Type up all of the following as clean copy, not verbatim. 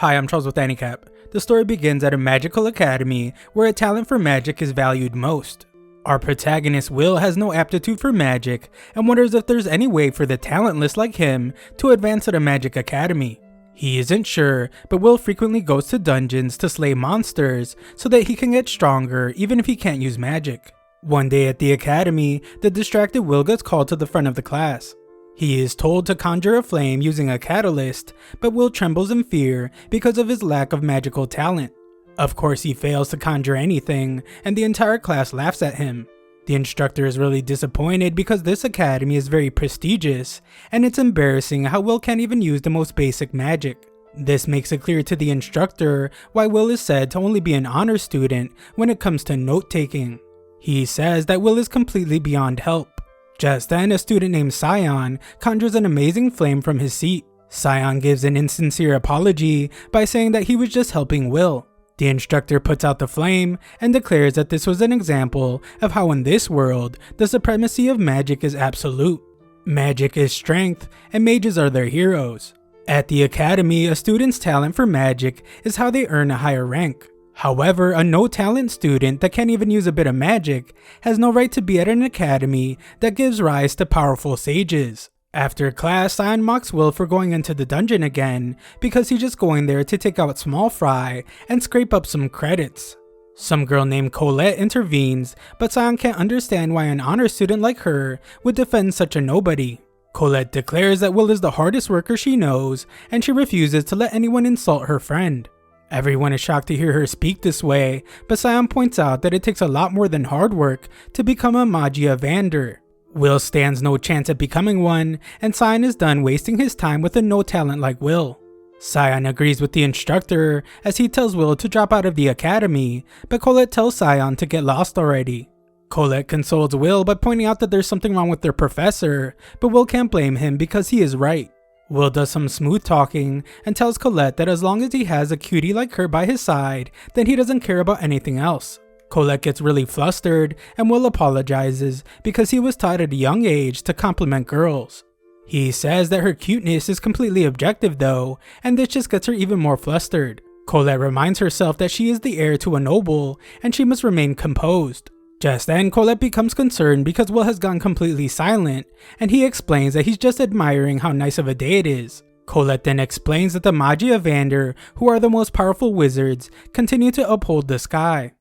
Hi, I'm Charles with AniCap. The story begins at a magical academy where a talent for magic is valued most. Our protagonist Will has no aptitude for magic and wonders if there's any way for the talentless like him to advance at a magic academy. He isn't sure, but Will frequently goes to dungeons to slay monsters so that he can get stronger even if he can't use magic. One day at the academy, the distracted Will gets called to the front of the class. He is told to conjure a flame using a catalyst, but Will trembles in fear because of his lack of magical talent. Of course, he fails to conjure anything, and the entire class laughs at him. The instructor is really disappointed because this academy is very prestigious, and it's embarrassing how Will can't even use the most basic magic. This makes it clear to the instructor why Will is said to only be an honor student when it comes to note-taking. He says that Will is completely beyond help. Just then, a student named Scion conjures an amazing flame from his seat. Scion gives an insincere apology by saying that he was just helping Will. The instructor puts out the flame and declares that this was an example of how in this world, the supremacy of magic is absolute. Magic is strength, and mages are their heroes. At the academy, a student's talent for magic is how they earn a higher rank. However, a no-talent student that can't even use a bit of magic has no right to be at an academy that gives rise to powerful sages. After class, Scion mocks Will for going into the dungeon again because he's just going there to take out small fry and scrape up some credits. Some girl named Colette intervenes, but Scion can't understand why an honor student like her would defend such a nobody. Colette declares that Will is the hardest worker she knows, and she refuses to let anyone insult her friend. Everyone is shocked to hear her speak this way, but Scion points out that it takes a lot more than hard work to become a Magia Vander. Will stands no chance at becoming one, and Scion is done wasting his time with a no talent like Will. Scion agrees with the instructor as he tells Will to drop out of the academy, but Colette tells Scion to get lost already. Colette consoles Will by pointing out that there's something wrong with their professor, but Will can't blame him because he is right. Will does some smooth talking and tells Colette that as long as he has a cutie like her by his side, then he doesn't care about anything else. Colette gets really flustered and Will apologizes because he was taught at a young age to compliment girls. He says that her cuteness is completely objective though, and this just gets her even more flustered. Colette reminds herself that she is the heir to a noble and she must remain composed. Just then, Colette becomes concerned because Will has gone completely silent, and he explains that he's just admiring how nice of a day it is. Colette then explains that the Magia Vander, who are the most powerful wizards, continue to uphold the sky.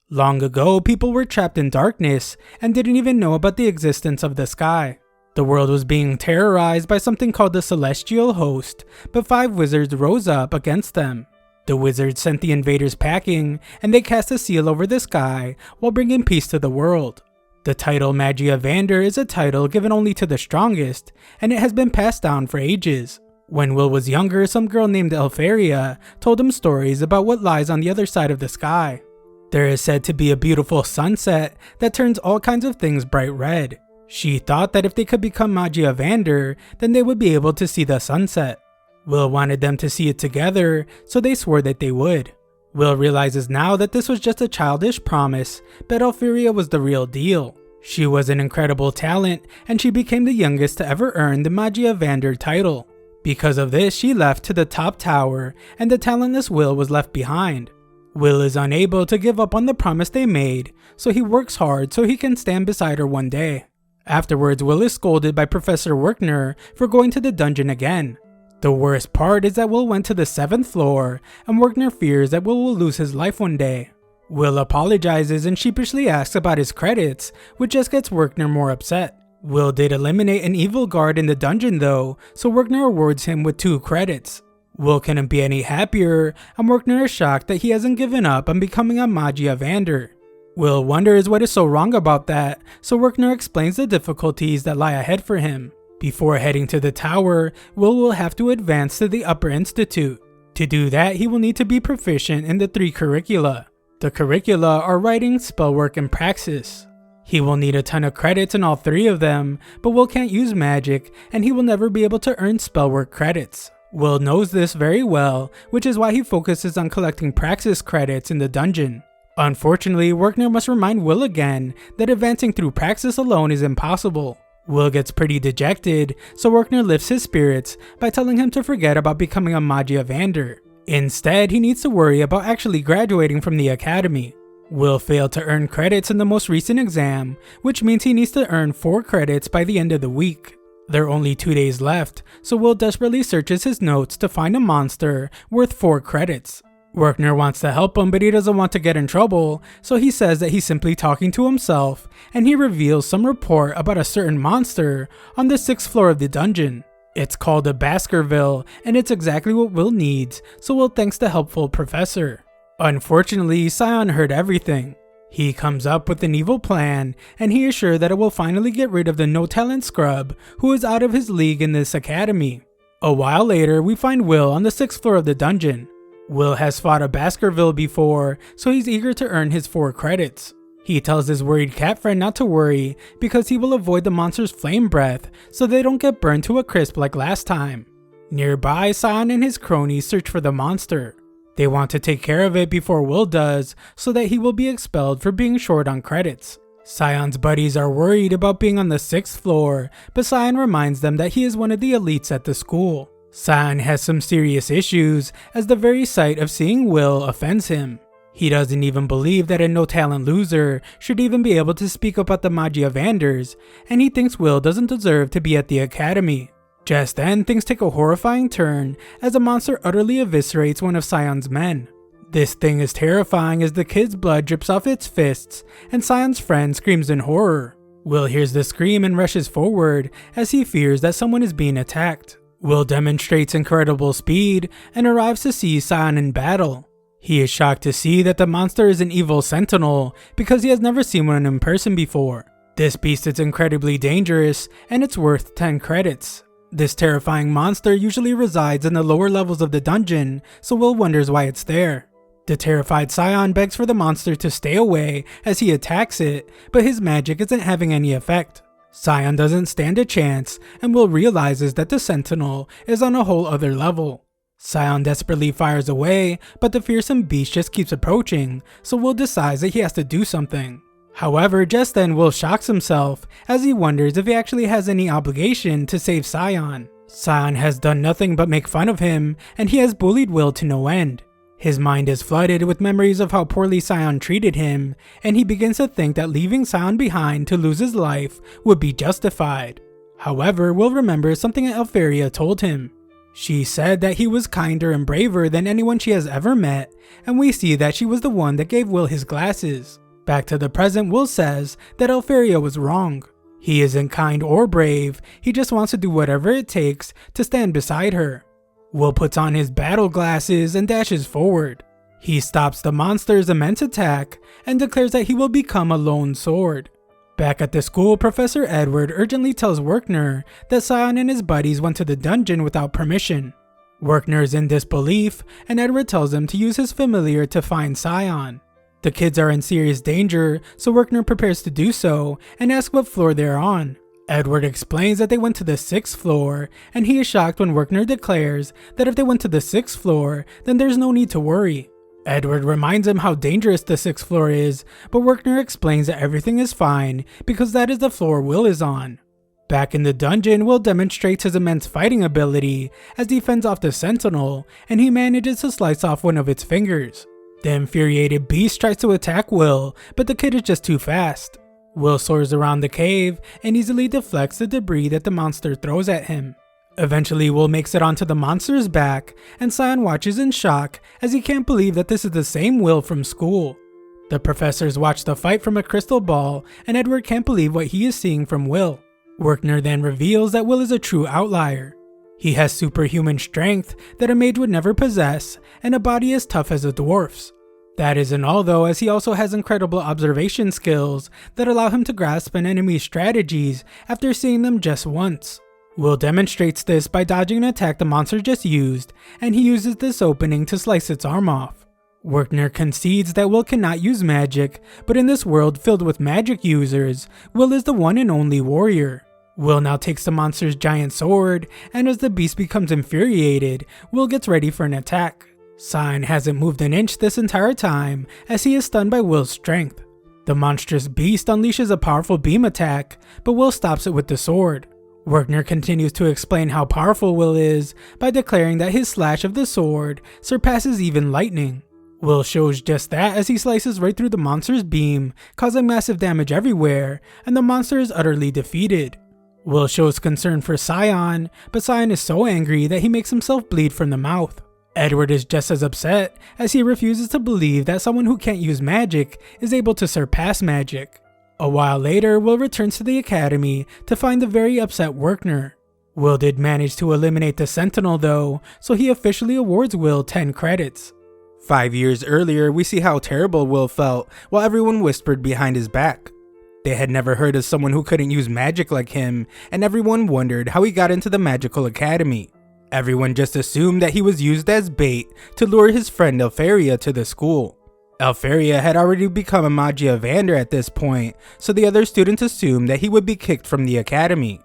Long ago, people were trapped in darkness and didn't even know about the existence of the sky. The world was being terrorized by something called the Celestial Host, but 5 wizards rose up against them. The wizards sent the invaders packing, and they cast a seal over the sky while bringing peace to the world. The title Magia Vander is a title given only to the strongest, and it has been passed down for ages. When Will was younger, some girl named Elfaria told him stories about what lies on the other side of the sky. There is said to be a beautiful sunset that turns all kinds of things bright red. She thought that if they could become Magia Vander, then they would be able to see the sunset. Will wanted them to see it together, so they swore that they would. Will realizes now that this was just a childish promise, but Elfaria was the real deal. She was an incredible talent, and she became the youngest to ever earn the Magia Vander title. Because of this, she left to the top tower, and the talentless Will was left behind. Will is unable to give up on the promise they made, so he works hard so he can stand beside her one day. Afterwards, Will is scolded by Professor Werkner for going to the dungeon again. The worst part is that Will went to the 7th floor, and Werkner fears that Will lose his life one day. Will apologizes and sheepishly asks about his credits, which just gets Werkner more upset. Will did eliminate an evil guard in the dungeon though, so Werkner awards him with 2 credits. Will couldn't be any happier, and Werkner is shocked that he hasn't given up on becoming a Magia Vander. Will wonders what is so wrong about that, so Werkner explains the difficulties that lie ahead for him. Before heading to the tower, Will have to advance to the Upper Institute. To do that, he will need to be proficient in the 3 curricula. The curricula are writing, spellwork, and praxis. He will need a ton of credits in all 3 of them, but Will can't use magic, and he will never be able to earn spellwork credits. Will knows this very well, which is why he focuses on collecting praxis credits in the dungeon. Unfortunately, Werkner must remind Will again that advancing through praxis alone is impossible. Will gets pretty dejected, so Werkner lifts his spirits by telling him to forget about becoming a Magia Vander. Instead, he needs to worry about actually graduating from the academy. Will failed to earn credits in the most recent exam, which means he needs to earn 4 credits by the end of the week. There are only 2 days left, so Will desperately searches his notes to find a monster worth 4 credits. Werkner wants to help him, but he doesn't want to get in trouble, so he says that he's simply talking to himself, and he reveals some report about a certain monster on the 6th floor of the dungeon. It's called a Baskerville, and it's exactly what Will needs, so Will thanks the helpful professor. Unfortunately, Scion heard everything. He comes up with an evil plan, and he is sure that it will finally get rid of the no-talent scrub who is out of his league in this academy. A while later, we find Will on the 6th floor of the dungeon. Will has fought a Baskerville before, so he's eager to earn his 4 credits. He tells his worried cat friend not to worry because he will avoid the monster's flame breath so they don't get burned to a crisp like last time. Nearby, Scion and his cronies search for the monster. They want to take care of it before Will does so that he will be expelled for being short on credits. Scion's buddies are worried about being on the 6th floor, but Scion reminds them that he is one of the elites at the school. Scion has some serious issues as the very sight of seeing Will offends him. He doesn't even believe that a no-talent loser should even be able to speak about the Mage Vanders, and he thinks Will doesn't deserve to be at the academy. Just then, things take a horrifying turn as a monster utterly eviscerates one of Scion's men. This thing is terrifying as the kid's blood drips off its fists, and Scion's friend screams in horror. Will hears the scream and rushes forward as he fears that someone is being attacked. Will demonstrates incredible speed and arrives to see Scion in battle. He is shocked to see that the monster is an evil sentinel because he has never seen one in person before. This beast is incredibly dangerous and it's worth 10 credits. This terrifying monster usually resides in the lower levels of the dungeon, so Will wonders why it's there. The terrified Scion begs for the monster to stay away as he attacks it, but his magic isn't having any effect. Scion doesn't stand a chance, and Will realizes that the sentinel is on a whole other level. Scion desperately fires away, but the fearsome beast just keeps approaching, so Will decides that he has to do something. However, just then Will shocks himself as he wonders if he actually has any obligation to save Scion. Scion has done nothing but make fun of him, and he has bullied Will to no end. His mind is flooded with memories of how poorly Scion treated him, and he begins to think that leaving Scion behind to lose his life would be justified. However, Will remembers something that Alferia told him. She said that he was kinder and braver than anyone she has ever met, and we see that she was the one that gave Will his glasses. Back to the present, Will says that Alferia was wrong. He isn't kind or brave, he just wants to do whatever it takes to stand beside her. Will puts on his battle glasses and dashes forward. He stops the monster's immense attack and declares that he will become a lone sword. Back at the school, Professor Edward urgently tells Werkner that Scion and his buddies went to the dungeon without permission. Werkner is in disbelief, and Edward tells him to use his familiar to find Scion. The kids are in serious danger, so Werkner prepares to do so and asks what floor they're on. Edward explains that they went to the 6th floor, and he is shocked when Werkner declares that if they went to the 6th floor, then there's no need to worry. Edward reminds him how dangerous the 6th floor is, but Werkner explains that everything is fine because that is the floor Will is on. Back in the dungeon, Will demonstrates his immense fighting ability as he fends off the sentinel, and he manages to slice off one of its fingers. The infuriated beast tries to attack Will, but the kid is just too fast. Will soars around the cave and easily deflects the debris that the monster throws at him. Eventually, Will makes it onto the monster's back, and Scion watches in shock as he can't believe that this is the same Will from school. The professors watch the fight from a crystal ball, and Edward can't believe what he is seeing from Will. Werkner then reveals that Will is a true outlier. He has superhuman strength that a mage would never possess, and a body as tough as a dwarf's. That isn't all though, as he also has incredible observation skills that allow him to grasp an enemy's strategies after seeing them just once. Will demonstrates this by dodging an attack the monster just used, and he uses this opening to slice its arm off. Werkner concedes that Will cannot use magic, but in this world filled with magic users, Will is the one and only warrior. Will now takes the monster's giant sword, and as the beast becomes infuriated, Will gets ready for an attack. Scion hasn't moved an inch this entire time as he is stunned by Will's strength. The monstrous beast unleashes a powerful beam attack, but Will stops it with the sword. Werkner continues to explain how powerful Will is by declaring that his slash of the sword surpasses even lightning. Will shows just that as he slices right through the monster's beam, causing massive damage everywhere, and the monster is utterly defeated. Will shows concern for Scion, but Scion is so angry that he makes himself bleed from the mouth. Edward is just as upset, as he refuses to believe that someone who can't use magic is able to surpass magic. A while later, Will returns to the academy to find the very upset Werkner. Will did manage to eliminate the Sentinel though, so he officially awards Will 10 credits. 5 years earlier, we see how terrible Will felt while everyone whispered behind his back. They had never heard of someone who couldn't use magic like him, and everyone wondered how he got into the magical academy. Everyone just assumed that he was used as bait to lure his friend Elfaria to the school. Elfaria had already become a Mage Evander at this point, so the other students assumed that he would be kicked from the academy.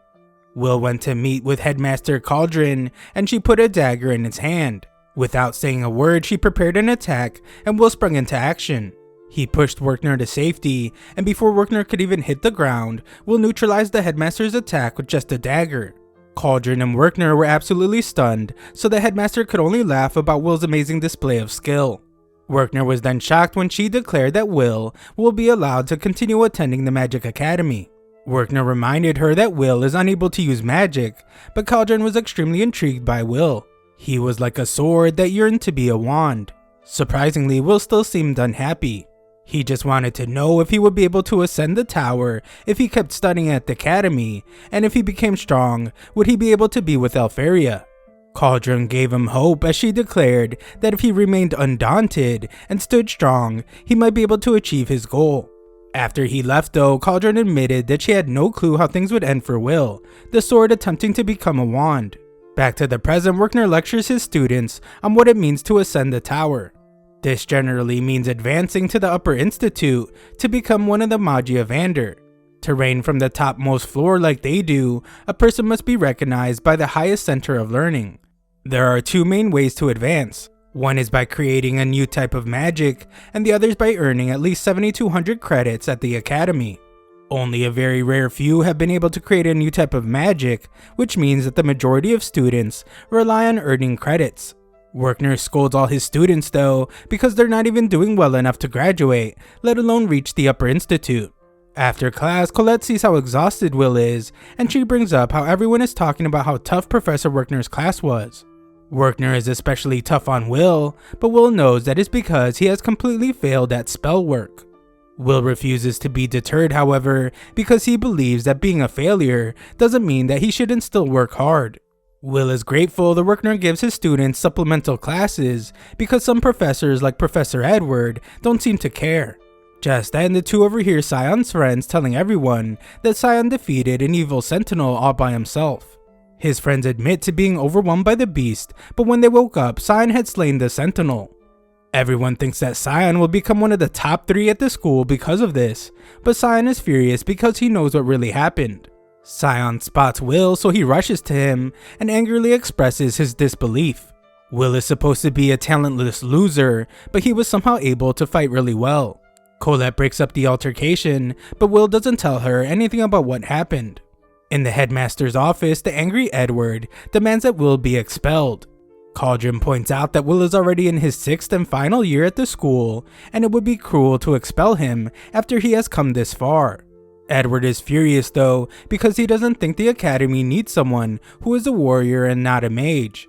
Will went to meet with Headmaster Cauldron, and she put a dagger in his hand. Without saying a word, she prepared an attack, and Will sprung into action. He pushed Werkner to safety, and before Werkner could even hit the ground, Will neutralized the Headmaster's attack with just a dagger. Cauldron and Werkner were absolutely stunned, so the Headmaster could only laugh about Will's amazing display of skill. Werkner was then shocked when she declared that Will be allowed to continue attending the Magic Academy. Werkner reminded her that Will is unable to use magic, but Cauldron was extremely intrigued by Will. He was like a sword that yearned to be a wand. Surprisingly, Will still seemed unhappy. He just wanted to know if he would be able to ascend the tower if he kept studying at the academy, and if he became strong, would he be able to be with Elfaria? Cauldron gave him hope as she declared that if he remained undaunted and stood strong, he might be able to achieve his goal. After he left though, Cauldron admitted that she had no clue how things would end for Will, the sword attempting to become a wand. Back to the present, Werkner lectures his students on what it means to ascend the tower. This generally means advancing to the upper institute to become one of the Mage Evander. To reign from the topmost floor like they do, a person must be recognized by the highest center of learning. There are two main ways to advance. One is by creating a new type of magic, and the other is by earning at least 7,200 credits at the academy. Only a very rare few have been able to create a new type of magic, which means that the majority of students rely on earning credits. Werkner scolds all his students though, because they're not even doing well enough to graduate, let alone reach the upper institute. After class, Colette sees how exhausted Will is, and she brings up how everyone is talking about how tough Professor Werkner's class was. Werkner is especially tough on Will, but Will knows that it's because he has completely failed at spell work. Will refuses to be deterred, however, because he believes that being a failure doesn't mean that he shouldn't still work hard. Will is grateful that Werkner gives his students supplemental classes because some professors like Professor Edward don't seem to care. Just then, the two overhear Scion's friends telling everyone that Scion defeated an evil sentinel all by himself. His friends admit to being overwhelmed by the beast, but when they woke up, Scion had slain the sentinel. Everyone thinks that Scion will become one of the top 3 at the school because of this, but Scion is furious because he knows what really happened. Scion spots Will, so he rushes to him and angrily expresses his disbelief. Will is supposed to be a talentless loser, but he was somehow able to fight really well. Colette breaks up the altercation, but Will doesn't tell her anything about what happened. In the headmaster's office, the angry Edward demands that Will be expelled. Cauldron points out that Will is already in his 6th and final year at the school, and it would be cruel to expel him after he has come this far. Edward is furious though, because he doesn't think the academy needs someone who is a warrior and not a mage.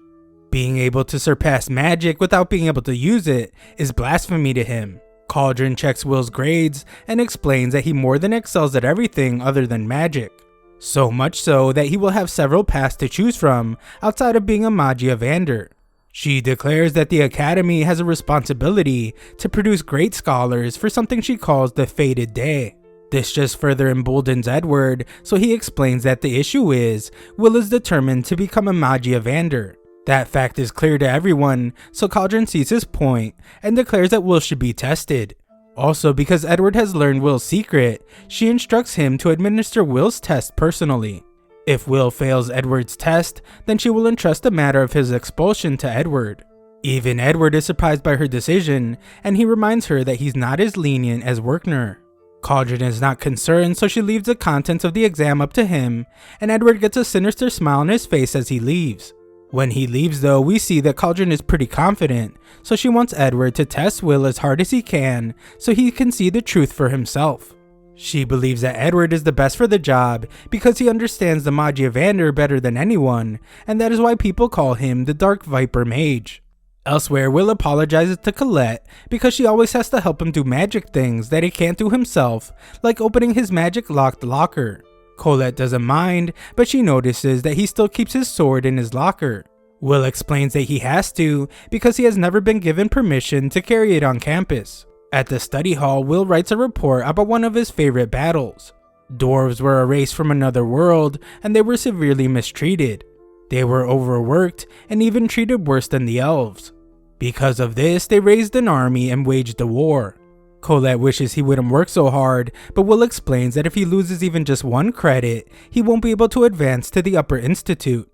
Being able to surpass magic without being able to use it is blasphemy to him. Cauldron checks Will's grades and explains that he more than excels at everything other than magic. So much so that he will have several paths to choose from outside of being a Mage Evander. She declares that the academy has a responsibility to produce great scholars for something she calls the fated day. This just further emboldens Edward, so he explains that the issue is Will is determined to become a Mage Evander. That fact is clear to everyone, so Cauldron sees his point and declares that Will should be tested. Also, because Edward has learned Will's secret, she instructs him to administer Will's test personally. If Will fails Edward's test, then she will entrust the matter of his expulsion to Edward. Even Edward is surprised by her decision, and he reminds her that he's not as lenient as Werkner. Cauldron is not concerned, so she leaves the contents of the exam up to him, and Edward gets a sinister smile on his face as he leaves. When he leaves though, we see that Cauldron is pretty confident, so she wants Edward to test Will as hard as he can so he can see the truth for himself. She believes that Edward is the best for the job because he understands the Mage Evander better than anyone, and that is why people call him the Dark Viper Mage. Elsewhere, Will apologizes to Colette because she always has to help him do magic things that he can't do himself, like opening his magic locked locker. Colette doesn't mind, but she notices that he still keeps his sword in his locker. Will explains that he has to because he has never been given permission to carry it on campus. At the study hall, Will writes a report about one of his favorite battles. Dwarves were a race from another world, and they were severely mistreated. They were overworked and even treated worse than the elves. Because of this, they raised an army and waged a war. Colette wishes he wouldn't work so hard, but Will explains that if he loses even just one credit, he won't be able to advance to the Upper Institute.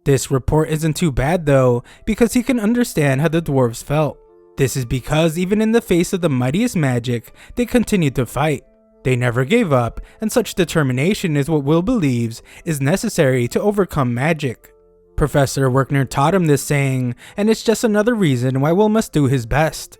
This report isn't too bad though, because he can understand how the dwarves felt. This is because even in the face of the mightiest magic, they continued to fight. They never gave up, and such determination is what Will believes is necessary to overcome magic. Professor Werkner taught him this saying, and it's just another reason why Will must do his best.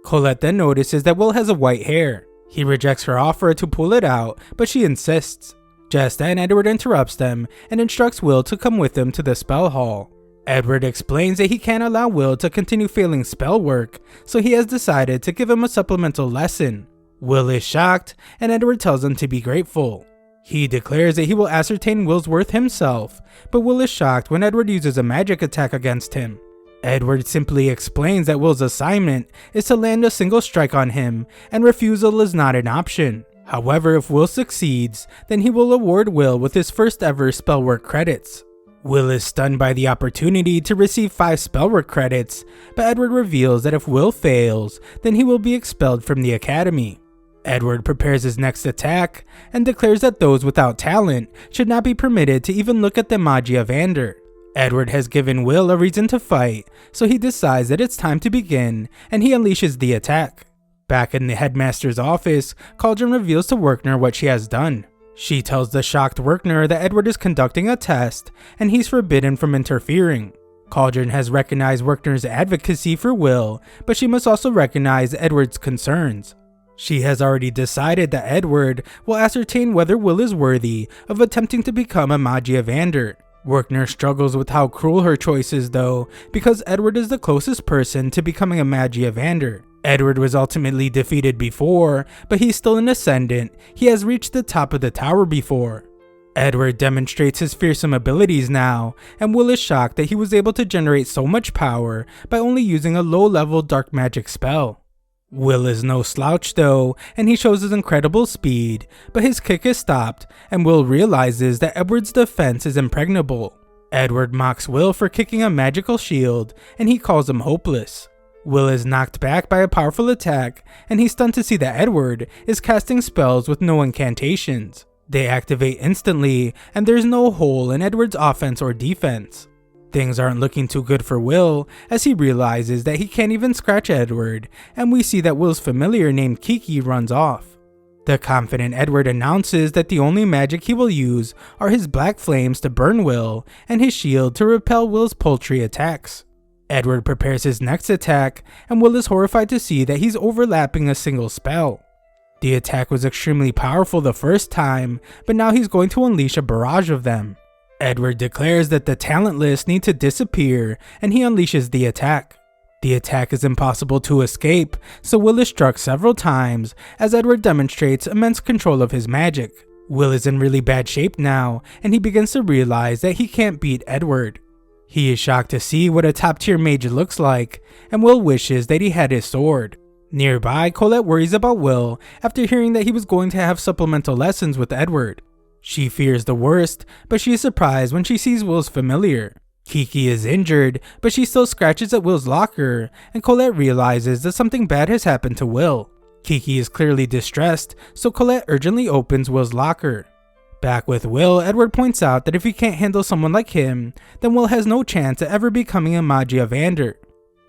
Colette then notices that Will has a white hair. He rejects her offer to pull it out, but she insists. Just then, Edward interrupts them and instructs Will to come with him to the spell hall. Edward explains that he can't allow Will to continue failing spell work, so he has decided to give him a supplemental lesson. Will is shocked, and Edward tells him to be grateful. He declares that he will ascertain Will's worth himself, but Will is shocked when Edward uses a magic attack against him. Edward simply explains that Will's assignment is to land a single strike on him, and refusal is not an option. However, if Will succeeds, then he will award Will with his first ever spellwork credits. Will is stunned by the opportunity to receive 5 spellwork credits, but Edward reveals that if Will fails, then he will be expelled from the academy. Edward prepares his next attack, and declares that those without talent should not be permitted to even look at the Mage Evander. Edward has given Will a reason to fight, so he decides that it's time to begin, and he unleashes the attack. Back in the headmaster's office, Cauldron reveals to Werkner what she has done. She tells the shocked Werkner that Edward is conducting a test, and he's forbidden from interfering. Cauldron has recognized Werkner's advocacy for Will, but she must also recognize Edward's concerns. She has already decided that Edward will ascertain whether Will is worthy of attempting to become a Mage Evander. Werkner struggles with how cruel her choice is though, because Edward is the closest person to becoming a Mage Evander. Edward was ultimately defeated before, but he's still an ascendant. He has reached the top of the tower before. Edward demonstrates his fearsome abilities now, and Will is shocked that he was able to generate so much power by only using a low-level dark magic spell. Will is no slouch though, and he shows his incredible speed, but his kick is stopped, and Will realizes that Edward's defense is impregnable. Edward mocks Will for kicking a magical shield, and he calls him hopeless. Will is knocked back by a powerful attack, and he's stunned to see that Edward is casting spells with no incantations. They activate instantly, and there's no hole in Edward's offense or defense. Things aren't looking too good for Will, as he realizes that he can't even scratch Edward, and we see that Will's familiar named Kiki runs off. The confident Edward announces that the only magic he will use are his black flames to burn Will, and his shield to repel Will's poultry attacks. Edward prepares his next attack, and Will is horrified to see that he's overlapping a single spell. The attack was extremely powerful the first time, but now he's going to unleash a barrage of them. Edward declares that the talentless need to disappear, and he unleashes the attack. The attack is impossible to escape, so Will is struck several times as Edward demonstrates immense control of his magic. Will is in really bad shape now, and he begins to realize that he can't beat Edward. He is shocked to see what a top-tier mage looks like, and Will wishes that he had his sword. Nearby, Colette worries about Will after hearing that he was going to have supplemental lessons with Edward. She fears the worst, but she is surprised when she sees Will's familiar. Kiki is injured, but she still scratches at Will's locker, and Colette realizes that something bad has happened to Will. Kiki is clearly distressed, so Colette urgently opens Will's locker. Back with Will, Edward points out that if he can't handle someone like him, then Will has no chance at ever becoming a Mage Evander.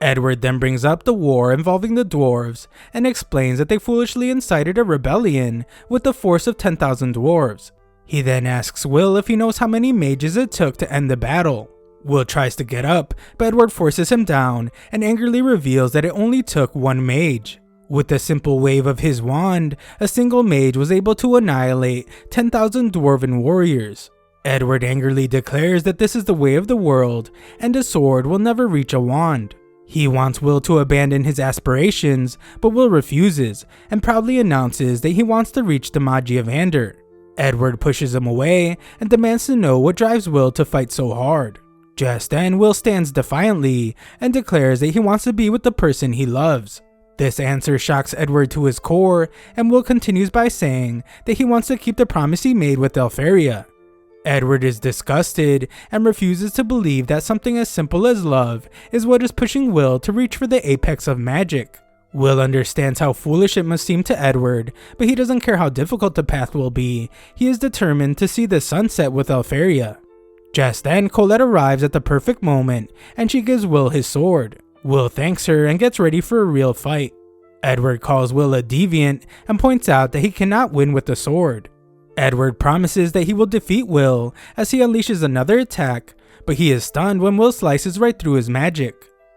Edward then brings up the war involving the dwarves and explains that they foolishly incited a rebellion with the force of 10,000 dwarves. He then asks Will if he knows how many mages it took to end the battle. Will tries to get up, but Edward forces him down and angrily reveals that it only took one mage. With a simple wave of his wand, a single mage was able to annihilate 10,000 dwarven warriors. Edward angrily declares that this is the way of the world and a sword will never reach a wand. He wants Will to abandon his aspirations, but Will refuses and proudly announces that he wants to reach the Mage of Ander. Edward pushes him away and demands to know what drives Will to fight so hard. Just then, Will stands defiantly and declares that he wants to be with the person he loves. This answer shocks Edward to his core, and Will continues by saying that he wants to keep the promise he made with Elfaria. Edward is disgusted and refuses to believe that something as simple as love is what is pushing Will to reach for the apex of magic. Will understands how foolish it must seem to Edward, but he doesn't care how difficult the path will be. He is determined to see the sunset with Elfaria. Just then, Colette arrives at the perfect moment and she gives Will his sword. Will thanks her and gets ready for a real fight. Edward calls Will a deviant and points out that he cannot win with the sword. Edward promises that he will defeat Will as he unleashes another attack, but he is stunned when Will slices right through his magic.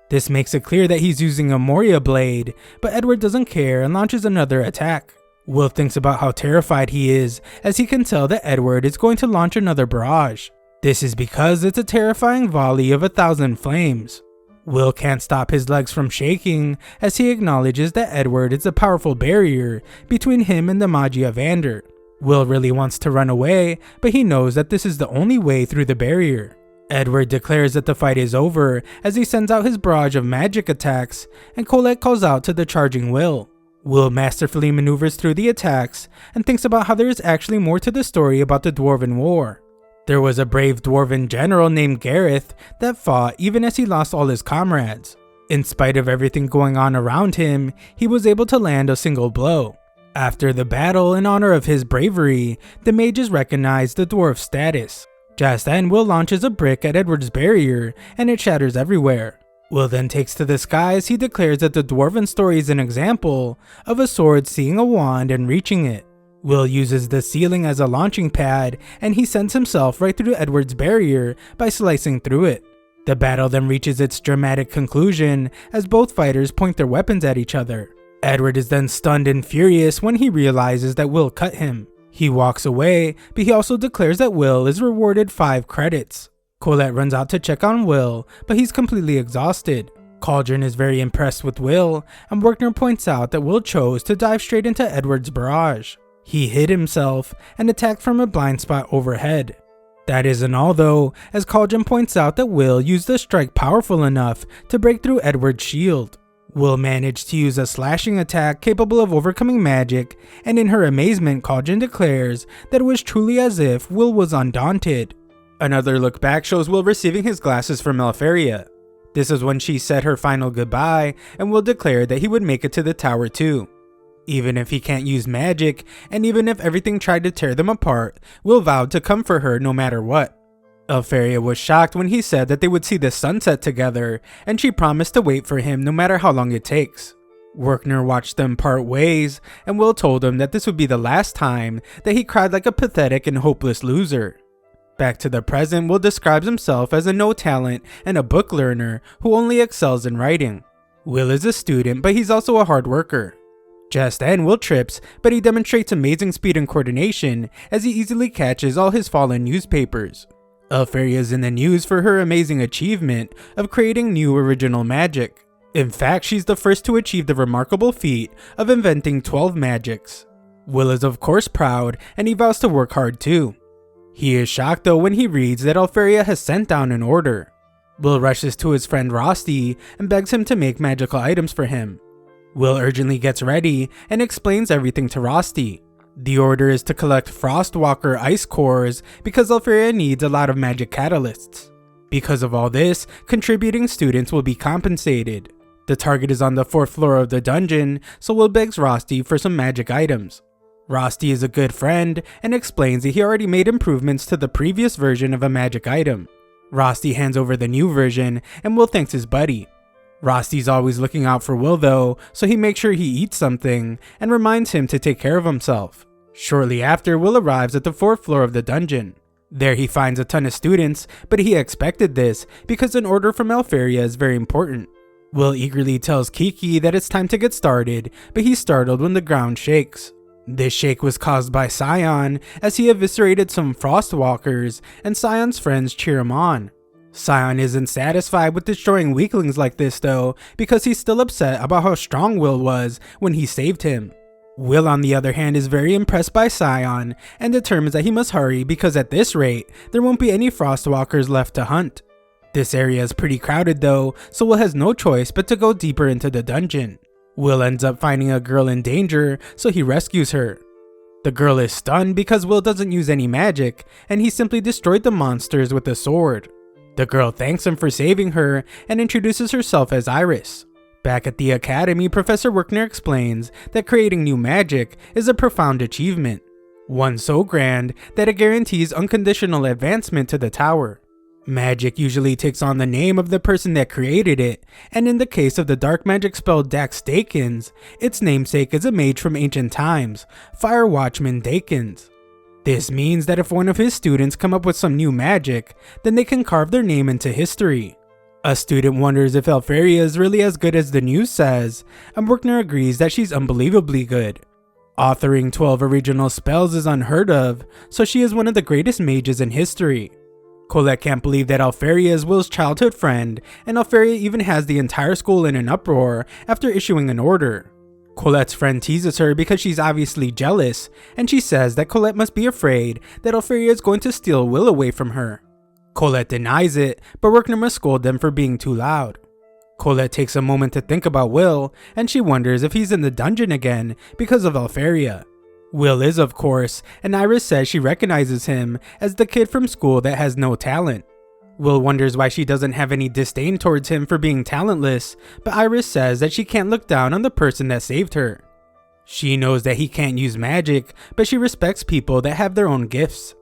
This makes it clear that he's using a Moria blade, but Edward doesn't care and launches another attack. Will thinks about how terrified he is as he can tell that Edward is going to launch another barrage. This is because it's a terrifying volley of 1,000 flames. Will can't stop his legs from shaking as he acknowledges that Edward is a powerful barrier between him and the Mage of Ander. Will really wants to run away, but he knows that this is the only way through the barrier. Edward declares that the fight is over as he sends out his barrage of magic attacks, and Colette calls out to the charging Will. Will masterfully maneuvers through the attacks and thinks about how there is actually more to the story about the Dwarven War. There was a brave dwarven general named Gareth that fought even as he lost all his comrades. In spite of everything going on around him, he was able to land a single blow. After the battle, in honor of his bravery, the mages recognize the dwarf's status. Just then, Will launches a brick at Edward's barrier and it shatters everywhere. Will then takes to the sky as he declares that the dwarven story is an example of a sword seeing a wand and reaching it. Will uses the ceiling as a launching pad and he sends himself right through Edward's barrier by slicing through it. The battle then reaches its dramatic conclusion as both fighters point their weapons at each other. Edward is then stunned and furious when he realizes that Will cut him. He walks away, but he also declares that Will is rewarded 5 credits. Colette runs out to check on Will, but he's completely exhausted. Cauldron is very impressed with Will, and Werkner points out that Will chose to dive straight into Edward's barrage. He hid himself and attacked from a blind spot overhead. That isn't all though, as Cauldron points out that Will used a strike powerful enough to break through Edward's shield. Will managed to use a slashing attack capable of overcoming magic, and in her amazement, Cauldron declares that it was truly as if Will was undaunted. Another look back shows Will receiving his glasses from Elfaria. This is when she said her final goodbye, and Will declared that he would make it to the tower too. Even if he can't use magic, and even if everything tried to tear them apart, Will vowed to come for her no matter what. Elfaria was shocked when he said that they would see the sunset together, and she promised to wait for him no matter how long it takes. Werkner watched them part ways, and Will told him that this would be the last time that he cried like a pathetic and hopeless loser. Back to the present, Will describes himself as a no talent and a book learner who only excels in writing. Will is a student, but he's also a hard worker. Just then, Will trips, but he demonstrates amazing speed and coordination as he easily catches all his fallen newspapers. Elfaria is in the news for her amazing achievement of creating new original magic. In fact, she's the first to achieve the remarkable feat of inventing 12 magics. Will is of course proud, and he vows to work hard too. He is shocked though when he reads that Elfaria has sent down an order. Will rushes to his friend Rosti and begs him to make magical items for him. Will urgently gets ready and explains everything to Rosti. The order is to collect Frostwalker ice cores because Elfaria needs a lot of magic catalysts. Because of all this, contributing students will be compensated. The target is on the 4th floor of the dungeon, so Will begs Rosti for some magic items. Rosti is a good friend and explains that he already made improvements to the previous version of a magic item. Rosti hands over the new version and Will thanks his buddy. Rosty's always looking out for Will though, so he makes sure he eats something and reminds him to take care of himself. Shortly after, Will arrives at the 4th floor of the dungeon. There he finds a ton of students, but he expected this because an order from Alferia is very important. Will eagerly tells Kiki that it's time to get started, but he's startled when the ground shakes. This shake was caused by Scion, as he eviscerated some Frostwalkers, and Scion's friends cheer him on. Scion isn't satisfied with destroying weaklings like this though, because he's still upset about how strong Will was when he saved him. Will, on the other hand, is very impressed by Scion and determines that he must hurry because at this rate, there won't be any Frostwalkers left to hunt. This area is pretty crowded though, so Will has no choice but to go deeper into the dungeon. Will ends up finding a girl in danger, so he rescues her. The girl is stunned because Will doesn't use any magic, and he simply destroyed the monsters with a sword. The girl thanks him for saving her and introduces herself as Iris. Back at the academy, Professor Werkner explains that creating new magic is a profound achievement, one so grand that it guarantees unconditional advancement to the tower. Magic usually takes on the name of the person that created it, and in the case of the dark magic spell Dax Dakins, its namesake is a mage from ancient times, Fire Watchman Dakins. This means that if one of his students come up with some new magic, then they can carve their name into history. A student wonders if Alferia is really as good as the news says, and Werkner agrees that she's unbelievably good. Authoring 12 original spells is unheard of, so she is one of the greatest mages in history. Colette can't believe that Alferia is Will's childhood friend, and Alferia even has the entire school in an uproar after issuing an order. Colette's friend teases her because she's obviously jealous, and she says that Colette must be afraid that Alferia is going to steal Will away from her. Colette denies it, but Werkner must scold them for being too loud. Colette takes a moment to think about Will, and she wonders if he's in the dungeon again because of Alferia. Will is, of course, and Iris says she recognizes him as the kid from school that has no talent. Will wonders why she doesn't have any disdain towards him for being talentless, but Iris says that she can't look down on the person that saved her. She knows that he can't use magic, but she respects people that have their own gifts.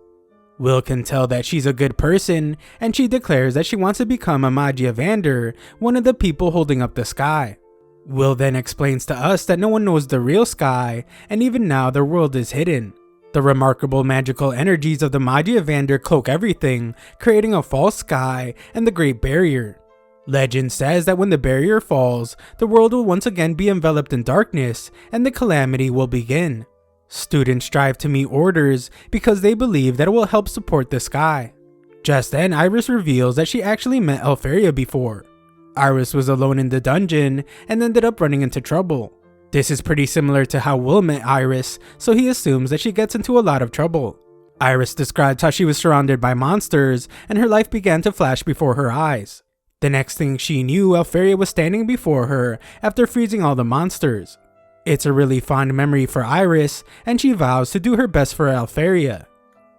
Will can tell that she's a good person, and she declares that she wants to become a Mage Evander, one of the people holding up the sky. Will then explains to us that no one knows the real sky, and even now their world is hidden. The remarkable magical energies of the Mage Evander cloak everything, creating a false sky and the Great Barrier. Legend says that when the barrier falls, the world will once again be enveloped in darkness, and the calamity will begin. Students strive to meet orders because they believe that it will help support the sky. Just then, Iris reveals that she actually met Alferia before. Iris was alone in the dungeon and ended up running into trouble. This is pretty similar to how Will met Iris, so he assumes that she gets into a lot of trouble. Iris described how she was surrounded by monsters and her life began to flash before her eyes. The next thing she knew, Alferia was standing before her after freezing all the monsters. It's a really fond memory for Iris, and she vows to do her best for Alferia.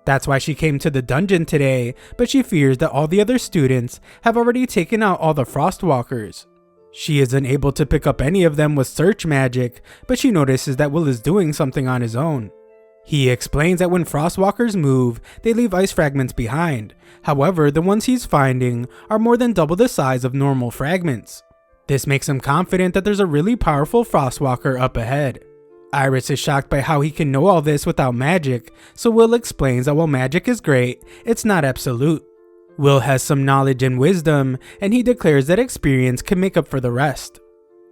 That's why she came to the dungeon today, but she fears that all the other students have already taken out all the Frostwalkers. She isn't able to pick up any of them with search magic, but she notices that Will is doing something on his own. He explains that when Frostwalkers move, they leave ice fragments behind. However, the ones he's finding are more than double the size of normal fragments. This makes him confident that there's a really powerful Frostwalker up ahead. Iris is shocked by how he can know all this without magic, so Will explains that while magic is great, it's not absolute. Will has some knowledge and wisdom, and he declares that experience can make up for the rest.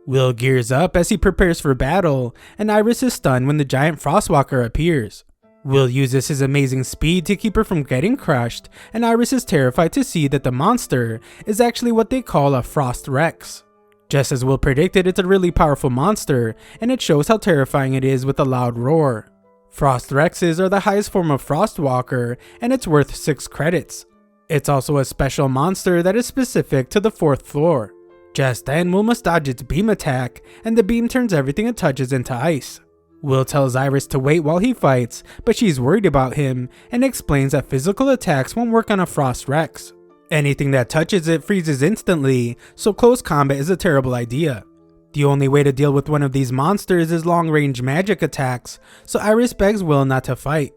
Will gears up as he prepares for battle, and Iris is stunned when the giant Frostwalker appears. Will uses his amazing speed to keep her from getting crushed, and Iris is terrified to see that the monster is actually what they call a Frost Rex. Just as Will predicted, it's a really powerful monster, and it shows how terrifying it is with a loud roar. Frost Rexes are the highest form of Frostwalker, and it's worth 6 credits. It's also a special monster that is specific to the 4th floor. Just then, Will must dodge its beam attack, and the beam turns everything it touches into ice. Will tells Iris to wait while he fights, but she's worried about him, and explains that physical attacks won't work on a Frost Rex. Anything that touches it freezes instantly, so close combat is a terrible idea. The only way to deal with one of these monsters is long-range magic attacks, so Iris begs Will not to fight.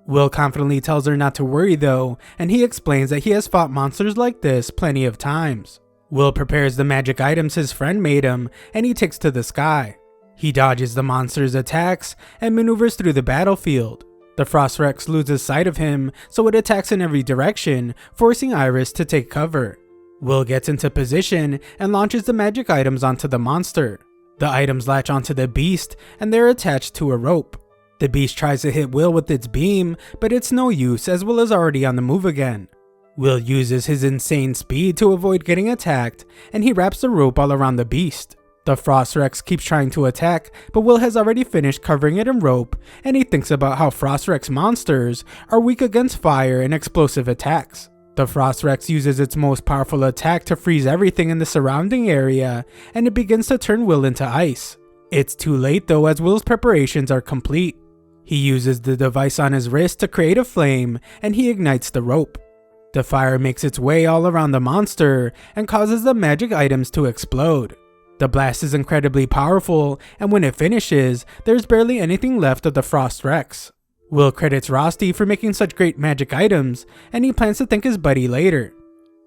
Will confidently tells her not to worry though, and he explains that he has fought monsters like this plenty of times. Will prepares the magic items his friend made him, and he takes to the sky. He dodges the monster's attacks and maneuvers through the battlefield. The Frost Rex loses sight of him, so it attacks in every direction, forcing Iris to take cover. Will gets into position and launches the magic items onto the monster. The items latch onto the beast, and they're attached to a rope. The beast tries to hit Will with its beam, but it's no use as Will is already on the move again. Will uses his insane speed to avoid getting attacked, and he wraps the rope all around the beast. The Frost Rex keeps trying to attack, but Will has already finished covering it in rope, and he thinks about how Frost Rex monsters are weak against fire and explosive attacks. The Frost Rex uses its most powerful attack to freeze everything in the surrounding area, and it begins to turn Will into ice. It's too late though, as Will's preparations are complete. He uses the device on his wrist to create a flame, and he ignites the rope. The fire makes its way all around the monster and causes the magic items to explode. The blast is incredibly powerful, and when it finishes, there's barely anything left of the Frost Rex. Will credits Rosti for making such great magic items, and he plans to thank his buddy later.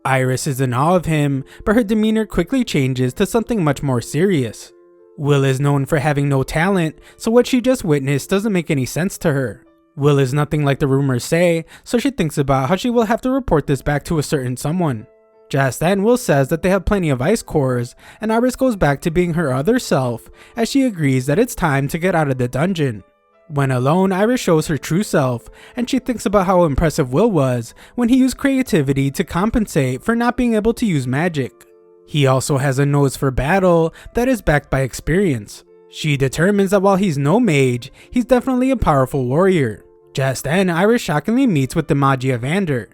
Iris is in awe of him, but her demeanor quickly changes to something much more serious. Will is known for having no talent, so what she just witnessed doesn't make any sense to her. Will is nothing like the rumors say, so she thinks about how she will have to report this back to a certain someone. Just then, Will says that they have plenty of ice cores, and Iris goes back to being her other self as she agrees that it's time to get out of the dungeon. When alone, Iris shows her true self, and she thinks about how impressive Will was when he used creativity to compensate for not being able to use magic. He also has a nose for battle that is backed by experience. She determines that while he's no mage, he's definitely a powerful warrior. Just then, Iris shockingly meets with the Mage Evander.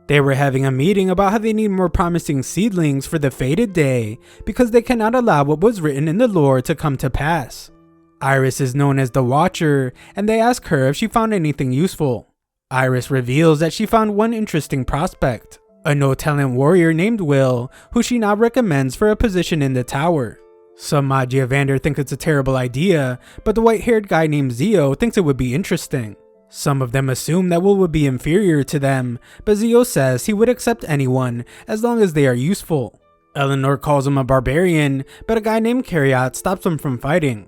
They were having a meeting about how they need more promising seedlings for the fated day because they cannot allow what was written in the lore to come to pass. Iris is known as the Watcher, and they ask her if she found anything useful. Iris reveals that she found one interesting prospect, a no-talent warrior named Will, who she now recommends for a position in the tower. Some Mage Evander think it's a terrible idea, but the white-haired guy named Zio thinks it would be interesting. Some of them assume that Will would be inferior to them, but Zio says he would accept anyone as long as they are useful. Eleanor calls him a barbarian, but a guy named Cariot stops him from fighting.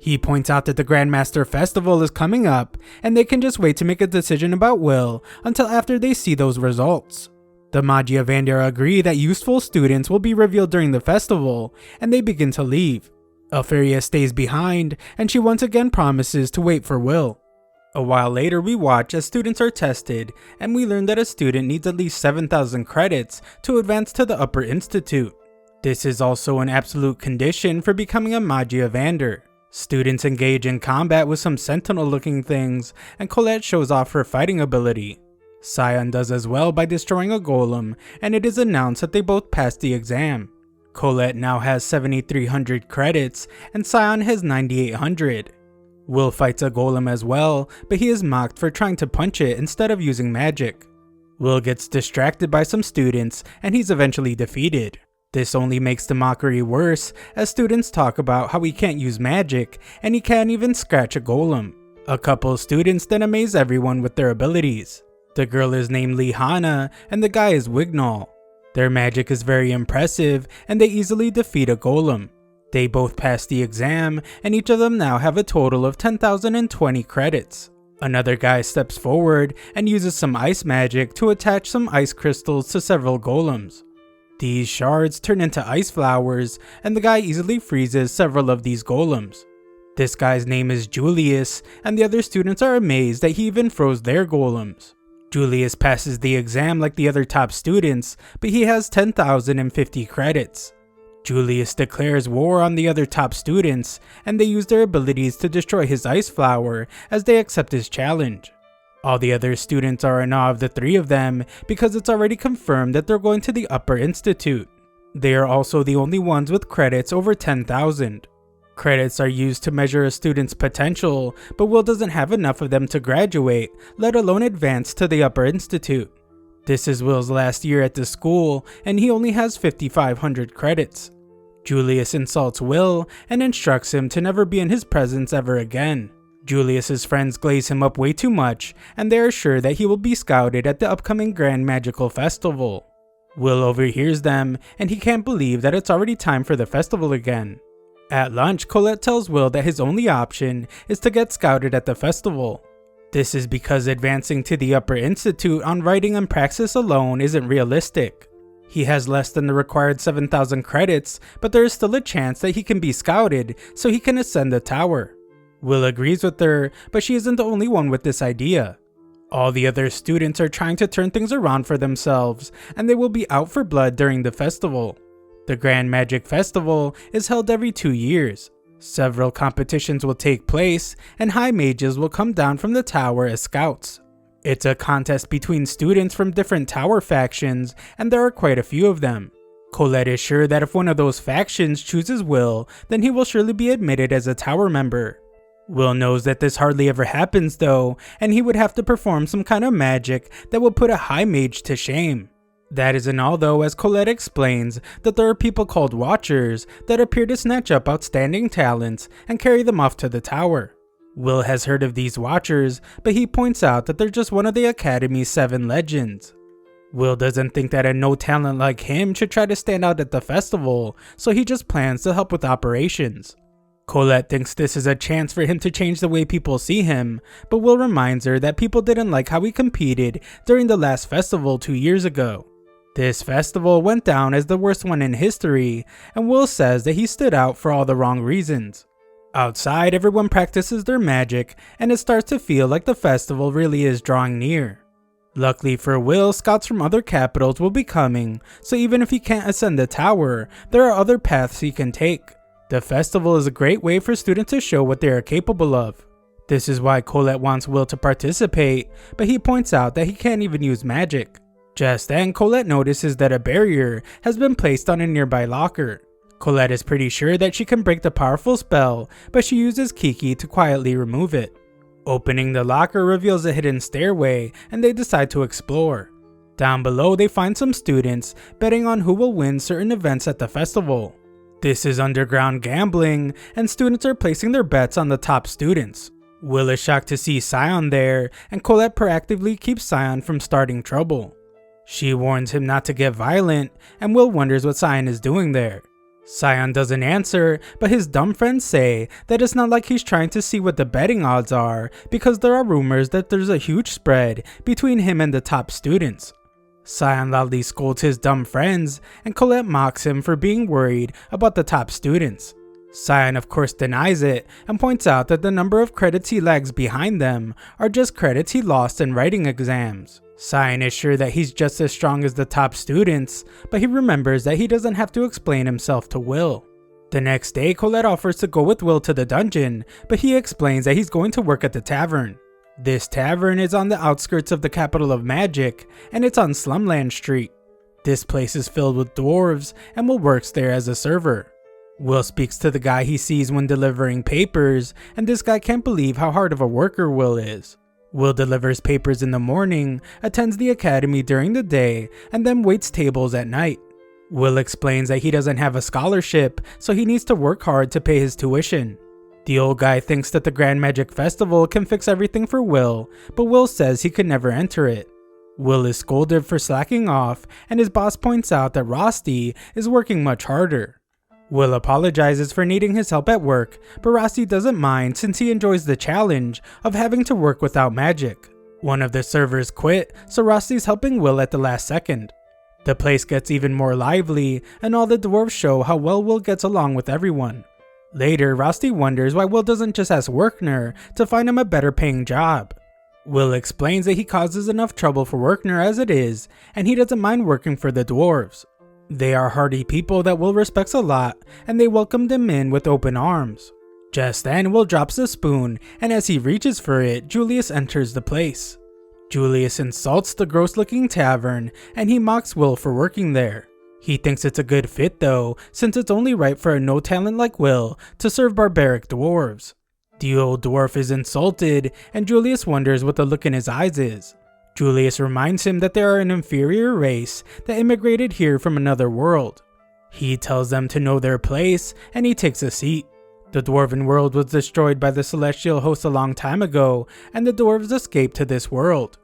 He points out that the Grandmaster Festival is coming up, and they can just wait to make a decision about Will until after they see those results. The Mage Evander agree that useful students will be revealed during the festival, and they begin to leave. Alferia stays behind, and she once again promises to wait for Will. A while later, we watch as students are tested, and we learn that a student needs at least 7,000 credits to advance to the Upper Institute. This is also an absolute condition for becoming a Mage Evander. Students engage in combat with some sentinel-looking things, and Colette shows off her fighting ability. Scion does as well by destroying a golem, and it is announced that they both passed the exam. Colette now has 7,300 credits, and Scion has 9,800. Will fights a golem as well, but he is mocked for trying to punch it instead of using magic. Will gets distracted by some students, and he's eventually defeated. This only makes the mockery worse, as students talk about how he can't use magic, and he can't even scratch a golem. A couple students then amaze everyone with their abilities. The girl is named Lihana, and the guy is Wignall. Their magic is very impressive, and they easily defeat a golem. They both pass the exam, and each of them now have a total of 10,020 credits. Another guy steps forward and uses some ice magic to attach some ice crystals to several golems. These shards turn into ice flowers, and the guy easily freezes several of these golems. This guy's name is Julius, and the other students are amazed that he even froze their golems. Julius passes the exam like the other top students, but he has 10,050 credits. Julius declares war on the other top students, and they use their abilities to destroy his ice flower as they accept his challenge. All the other students are in awe of the three of them because it's already confirmed that they're going to the Upper Institute. They are also the only ones with credits over 10,000. Credits are used to measure a student's potential, but Will doesn't have enough of them to graduate, let alone advance to the Upper Institute. This is Will's last year at the school, and he only has 5,500 credits. Julius insults Will and instructs him to never be in his presence ever again. Julius's friends glaze him up way too much, and they are sure that he will be scouted at the upcoming Grand Magical Festival. Will overhears them, and he can't believe that it's already time for the festival again. At lunch, Colette tells Will that his only option is to get scouted at the festival. This is because advancing to the Upper Institute on writing and praxis alone isn't realistic. He has less than the required 7,000 credits, but there is still a chance that he can be scouted so he can ascend the tower. Will agrees with her, but she isn't the only one with this idea. All the other students are trying to turn things around for themselves, and they will be out for blood during the festival. The Grand Magic Festival is held every 2 years. Several competitions will take place, and high mages will come down from the tower as scouts. It's a contest between students from different tower factions, and there are quite a few of them. Colette is sure that if one of those factions chooses Will, then he will surely be admitted as a tower member. Will knows that this hardly ever happens though, and he would have to perform some kind of magic that will put a high mage to shame. That isn't all though, as Colette explains that there are people called Watchers that appear to snatch up outstanding talents and carry them off to the tower. Will has heard of these Watchers, but he points out that they're just one of the Academy's 7 legends. Will doesn't think that a no talent like him should try to stand out at the festival, so he just plans to help with operations. Colette thinks this is a chance for him to change the way people see him, but Will reminds her that people didn't like how he competed during the last festival 2 years ago. This festival went down as the worst one in history, and Will says that he stood out for all the wrong reasons. Outside, everyone practices their magic, and it starts to feel like the festival really is drawing near. Luckily for Will, scouts from other capitals will be coming, so even if he can't ascend the tower, there are other paths he can take. The festival is a great way for students to show what they are capable of. This is why Colette wants Will to participate, but he points out that he can't even use magic. Just then, Colette notices that a barrier has been placed on a nearby locker. Colette is pretty sure that she can break the powerful spell, but she uses Kiki to quietly remove it. Opening the locker reveals a hidden stairway, and they decide to explore. Down below, they find some students betting on who will win certain events at the festival. This is underground gambling, and students are placing their bets on the top students. Will is shocked to see Scion there, and Colette proactively keeps Scion from starting trouble. She warns him not to get violent, and Will wonders what Scion is doing there. Scion doesn't answer, but his dumb friends say that it's not like he's trying to see what the betting odds are, because there are rumors that there's a huge spread between him and the top students. Scion loudly scolds his dumb friends, and Colette mocks him for being worried about the top students. Scion of course denies it, and points out that the number of credits he lags behind them are just credits he lost in writing exams. Scion is sure that he's just as strong as the top students, but he remembers that he doesn't have to explain himself to Will. The next day, Colette offers to go with Will to the dungeon, but he explains that he's going to work at the tavern. This tavern is on the outskirts of the capital of magic, and it's on Slumland Street. This place is filled with dwarves, and Will works there as a server. Will speaks to the guy he sees when delivering papers, and this guy can't believe how hard of a worker Will is. Will delivers papers in the morning, attends the academy during the day, and then waits tables at night. Will explains that he doesn't have a scholarship, so he needs to work hard to pay his tuition. The old guy thinks that the Grand Magic Festival can fix everything for Will, but Will says he could never enter it. Will is scolded for slacking off, and his boss points out that Rosti is working much harder. Will apologizes for needing his help at work, but Rosti doesn't mind since he enjoys the challenge of having to work without magic. One of the servers quit, so Rosti's helping Will at the last second. The place gets even more lively, and all the dwarves show how well Will gets along with everyone. Later, Rosti wonders why Will doesn't just ask Werkner to find him a better paying job. Will explains that he causes enough trouble for Werkner as it is, and he doesn't mind working for the dwarves. They are hardy people that Will respects a lot, and they welcomed him in with open arms. Just then, Will drops the spoon, and as he reaches for it, Julius enters the place. Julius insults the gross-looking tavern, and he mocks Will for working there. He thinks it's a good fit though, since it's only right for a no-talent like Will to serve barbaric dwarves. The old dwarf is insulted, and Julius wonders what the look in his eyes is. Julius reminds him that they are an inferior race that immigrated here from another world. He tells them to know their place, and he takes a seat. The dwarven world was destroyed by the celestial host a long time ago, and the dwarves escaped to this world.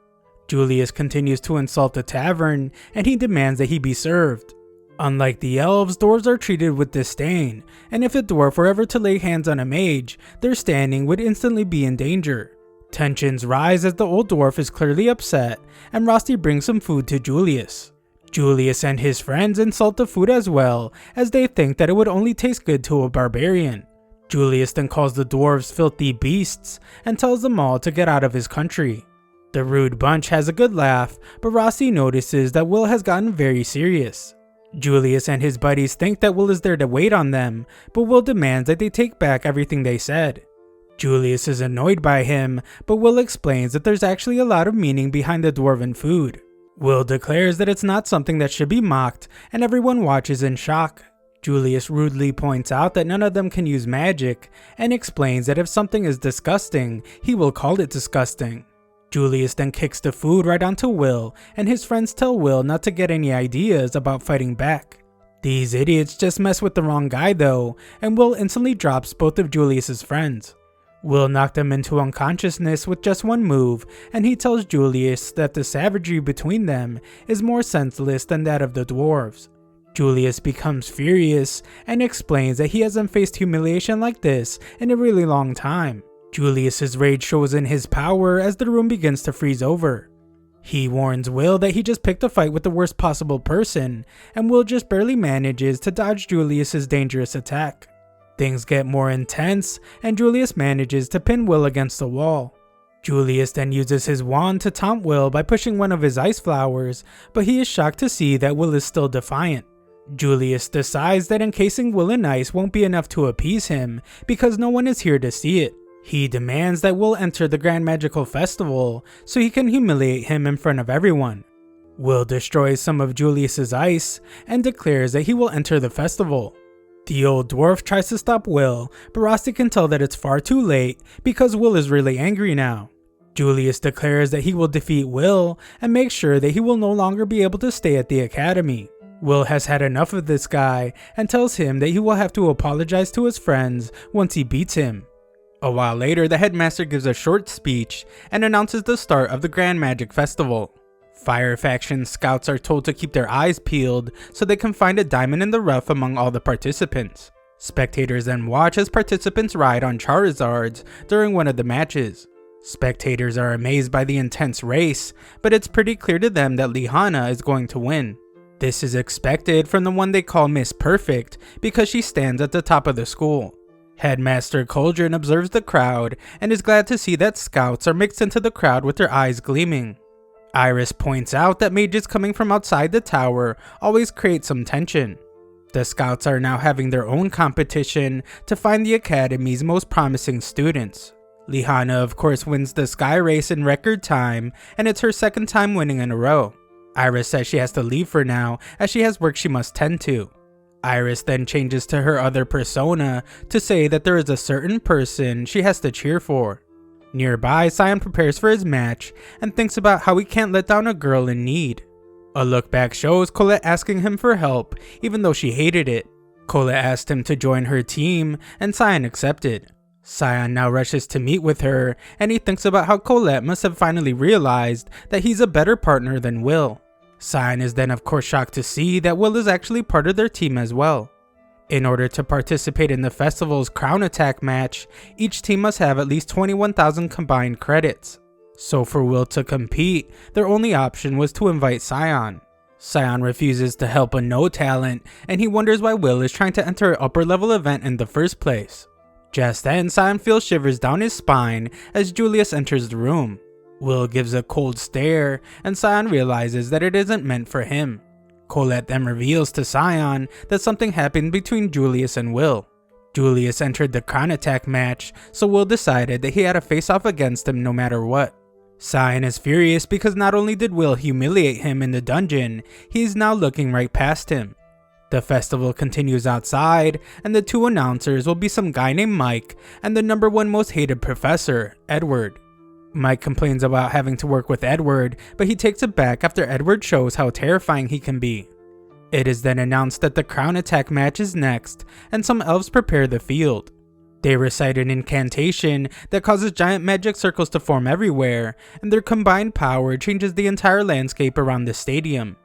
Julius continues to insult the tavern, and he demands that he be served. Unlike the elves, dwarves are treated with disdain, and if a dwarf were ever to lay hands on a mage, their standing would instantly be in danger. Tensions rise as the old dwarf is clearly upset, and Rosti brings some food to Julius. Julius and his friends insult the food as well, as they think that it would only taste good to a barbarian. Julius then calls the dwarves filthy beasts, and tells them all to get out of his country. The rude bunch has a good laugh, but Rosti notices that Will has gotten very serious. Julius and his buddies think that Will is there to wait on them, but Will demands that they take back everything they said. Julius is annoyed by him, but Will explains that there's actually a lot of meaning behind the dwarven food. Will declares that it's not something that should be mocked, and everyone watches in shock. Julius rudely points out that none of them can use magic, and explains that if something is disgusting, he will call it disgusting. Julius then kicks the food right onto Will, and his friends tell Will not to get any ideas about fighting back. These idiots just mess with the wrong guy though, and Will instantly drops both of Julius's friends. Will knocked them into unconsciousness with just one move, and he tells Julius that the savagery between them is more senseless than that of the dwarves. Julius becomes furious and explains that he hasn't faced humiliation like this in a really long time. Julius's rage shows in his power as the room begins to freeze over. He warns Will that he just picked a fight with the worst possible person, and Will just barely manages to dodge Julius's dangerous attack. Things get more intense, and Julius manages to pin Will against the wall. Julius then uses his wand to taunt Will by pushing one of his ice flowers, but he is shocked to see that Will is still defiant. Julius decides that encasing Will in ice won't be enough to appease him, because no one is here to see it. He demands that Will enter the Grand Magical Festival so he can humiliate him in front of everyone. Will destroys some of Julius's ice and declares that he will enter the festival. The old dwarf tries to stop Will, but Rosti can tell that it's far too late because Will is really angry now. Julius declares that he will defeat Will and make sure that he will no longer be able to stay at the academy. Will has had enough of this guy and tells him that he will have to apologize to his friends once he beats him. A while later, the headmaster gives a short speech and announces the start of the Grand Magic Festival. Fire Faction scouts are told to keep their eyes peeled so they can find a diamond in the rough among all the participants. Spectators then watch as participants ride on Charizards during one of the matches. Spectators are amazed by the intense race, but it's pretty clear to them that Lihana is going to win. This is expected from the one they call Miss Perfect because she stands at the top of the school. Headmaster Cauldron observes the crowd and is glad to see that scouts are mixed into the crowd with their eyes gleaming. Iris points out that mages coming from outside the tower always create some tension. The scouts are now having their own competition to find the academy's most promising students. Lihana of course wins the sky race in record time, and it's her second time winning in a row. Iris says she has to leave for now as she has work she must tend to. Iris then changes to her other persona to say that there is a certain person she has to cheer for. Nearby, Sion prepares for his match and thinks about how he can't let down a girl in need. A look back shows Colette asking him for help even though she hated it. Colette asked him to join her team and Sion accepted. Sion now rushes to meet with her and he thinks about how Colette must have finally realized that he's a better partner than Will. Sion is then of course shocked to see that Will is actually part of their team as well. In order to participate in the festival's crown attack match, each team must have at least 21,000 combined credits. So for Will to compete, their only option was to invite Sion. Sion refuses to help a no talent, and he wonders why Will is trying to enter an upper level event in the first place. Just then, Sion feels shivers down his spine as Julius enters the room. Will gives a cold stare, and Sion realizes that it isn't meant for him. Colette then reveals to Sion that something happened between Julius and Will. Julius entered the crown attack match, so Will decided that he had to face off against him no matter what. Sion is furious because not only did Will humiliate him in the dungeon, he is now looking right past him. The festival continues outside, and the two announcers will be some guy named Mike and the #1 most hated professor, Edward. Mike complains about having to work with Edward, but he takes it back after Edward shows how terrifying he can be. It is then announced that the crown attack match is next, and some elves prepare the field. They recite an incantation that causes giant magic circles to form everywhere, and their combined power changes the entire landscape around the stadium.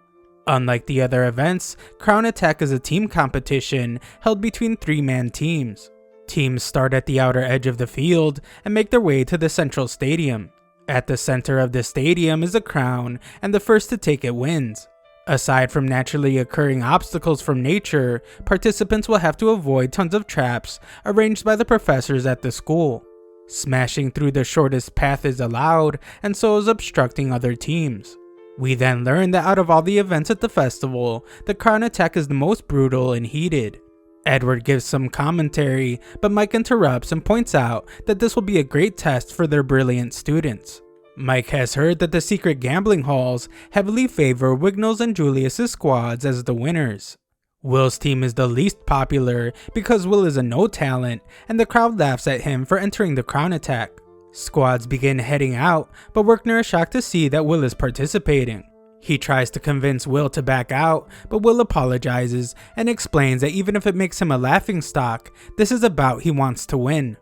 Unlike the other events, Crown Attack is a team competition held between 3-man teams. Teams start at the outer edge of the field and make their way to the central stadium. At the center of the stadium is a crown, and the first to take it wins. Aside from naturally occurring obstacles from nature, participants will have to avoid tons of traps arranged by the professors at the school. Smashing through the shortest path is allowed, and so is obstructing other teams. We then learn that out of all the events at the festival, the Crown Attack is the most brutal and heated. Edward gives some commentary, but Mike interrupts and points out that this will be a great test for their brilliant students. Mike has heard that the secret gambling halls heavily favor Wignall's and Julius's squads as the winners. Will's team is the least popular because Will is a no talent, and the crowd laughs at him for entering the Crown Attack. Squads begin heading out, but Werkner is shocked to see that Will is participating. He tries to convince Will to back out, but Will apologizes and explains that even if it makes him a laughingstock, this is a bout he wants to win.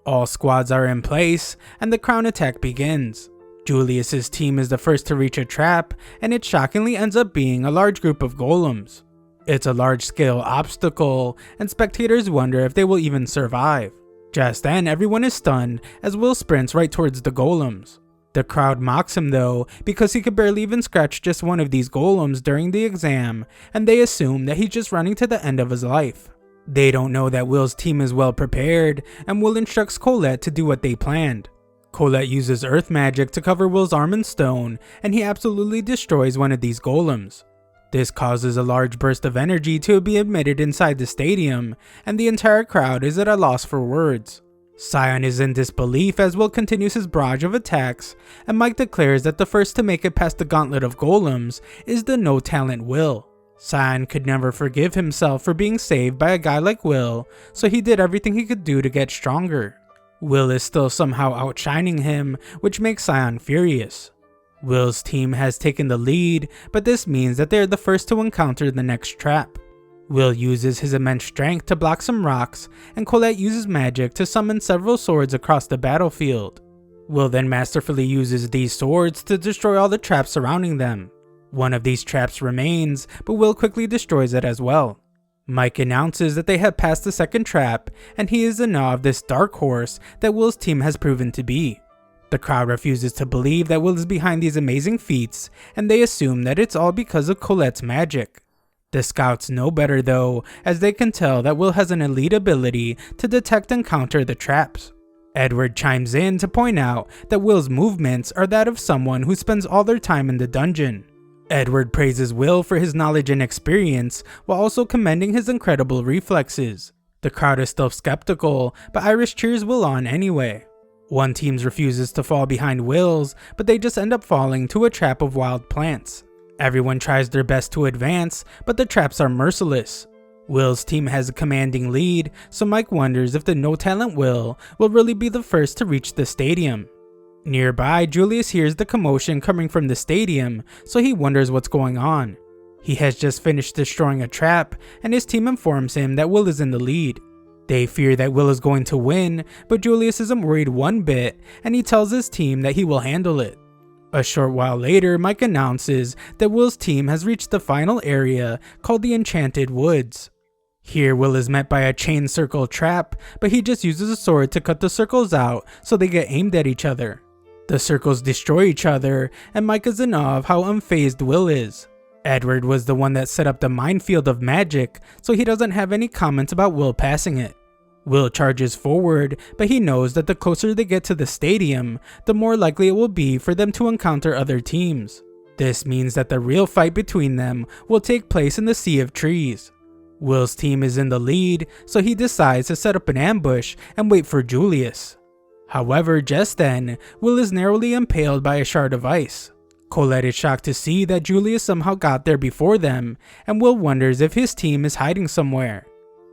All squads are in place, and the Crown Attack begins. Julius's team is the first to reach a trap, and it shockingly ends up being a large group of golems. It's a large-scale obstacle, and spectators wonder if they will even survive. Just then, everyone is stunned as Will sprints right towards the golems. The crowd mocks him though, because he could barely even scratch just one of these golems during the exam, and they assume that he's just running to the end of his life. They don't know that Will's team is well prepared, and Will instructs Colette to do what they planned. Colette uses earth magic to cover Will's arm in stone, and he absolutely destroys one of these golems. This causes a large burst of energy to be emitted inside the stadium, and the entire crowd is at a loss for words. Scion is in disbelief as Will continues his barrage of attacks, and Mike declares that the first to make it past the gauntlet of golems is the no-talent Will. Scion could never forgive himself for being saved by a guy like Will, so he did everything he could do to get stronger. Will is still somehow outshining him, which makes Scion furious. Will's team has taken the lead, but this means that they are the first to encounter the next trap. Will uses his immense strength to block some rocks, and Colette uses magic to summon several swords across the battlefield. Will then masterfully uses these swords to destroy all the traps surrounding them. One of these traps remains, but Will quickly destroys it as well. Mike announces that they have passed the second trap, and he is in awe of this dark horse that Will's team has proven to be. The crowd refuses to believe that Will is behind these amazing feats, and they assume that it's all because of Colette's magic. The scouts know better though, as they can tell that Will has an elite ability to detect and counter the traps. Edward chimes in to point out that Will's movements are that of someone who spends all their time in the dungeon. Edward praises Will for his knowledge and experience, while also commending his incredible reflexes. The crowd is still skeptical, but Iris cheers Will on anyway. One team refuses to fall behind Will's, but they just end up falling to a trap of wild plants. Everyone tries their best to advance, but the traps are merciless. Will's team has a commanding lead, so Mike wonders if the no-talent Will really be the first to reach the stadium. Nearby, Julius hears the commotion coming from the stadium, so he wonders what's going on. He has just finished destroying a trap, and his team informs him that Will is in the lead. They fear that Will is going to win, but Julius isn't worried one bit, and he tells his team that he will handle it. A short while later, Mike announces that Will's team has reached the final area called the Enchanted Woods. Here, Will is met by a chain circle trap, but he just uses a sword to cut the circles out so they get aimed at each other. The circles destroy each other, and Mike is in awe of how unfazed Will is. Edward was the one that set up the minefield of magic, so he doesn't have any comments about Will passing it. Will charges forward, but he knows that the closer they get to the stadium, the more likely it will be for them to encounter other teams. This means that the real fight between them will take place in the Sea of Trees. Will's team is in the lead, so he decides to set up an ambush and wait for Julius. However, just then, Will is narrowly impaled by a shard of ice. Colette is shocked to see that Julius somehow got there before them, and Will wonders if his team is hiding somewhere.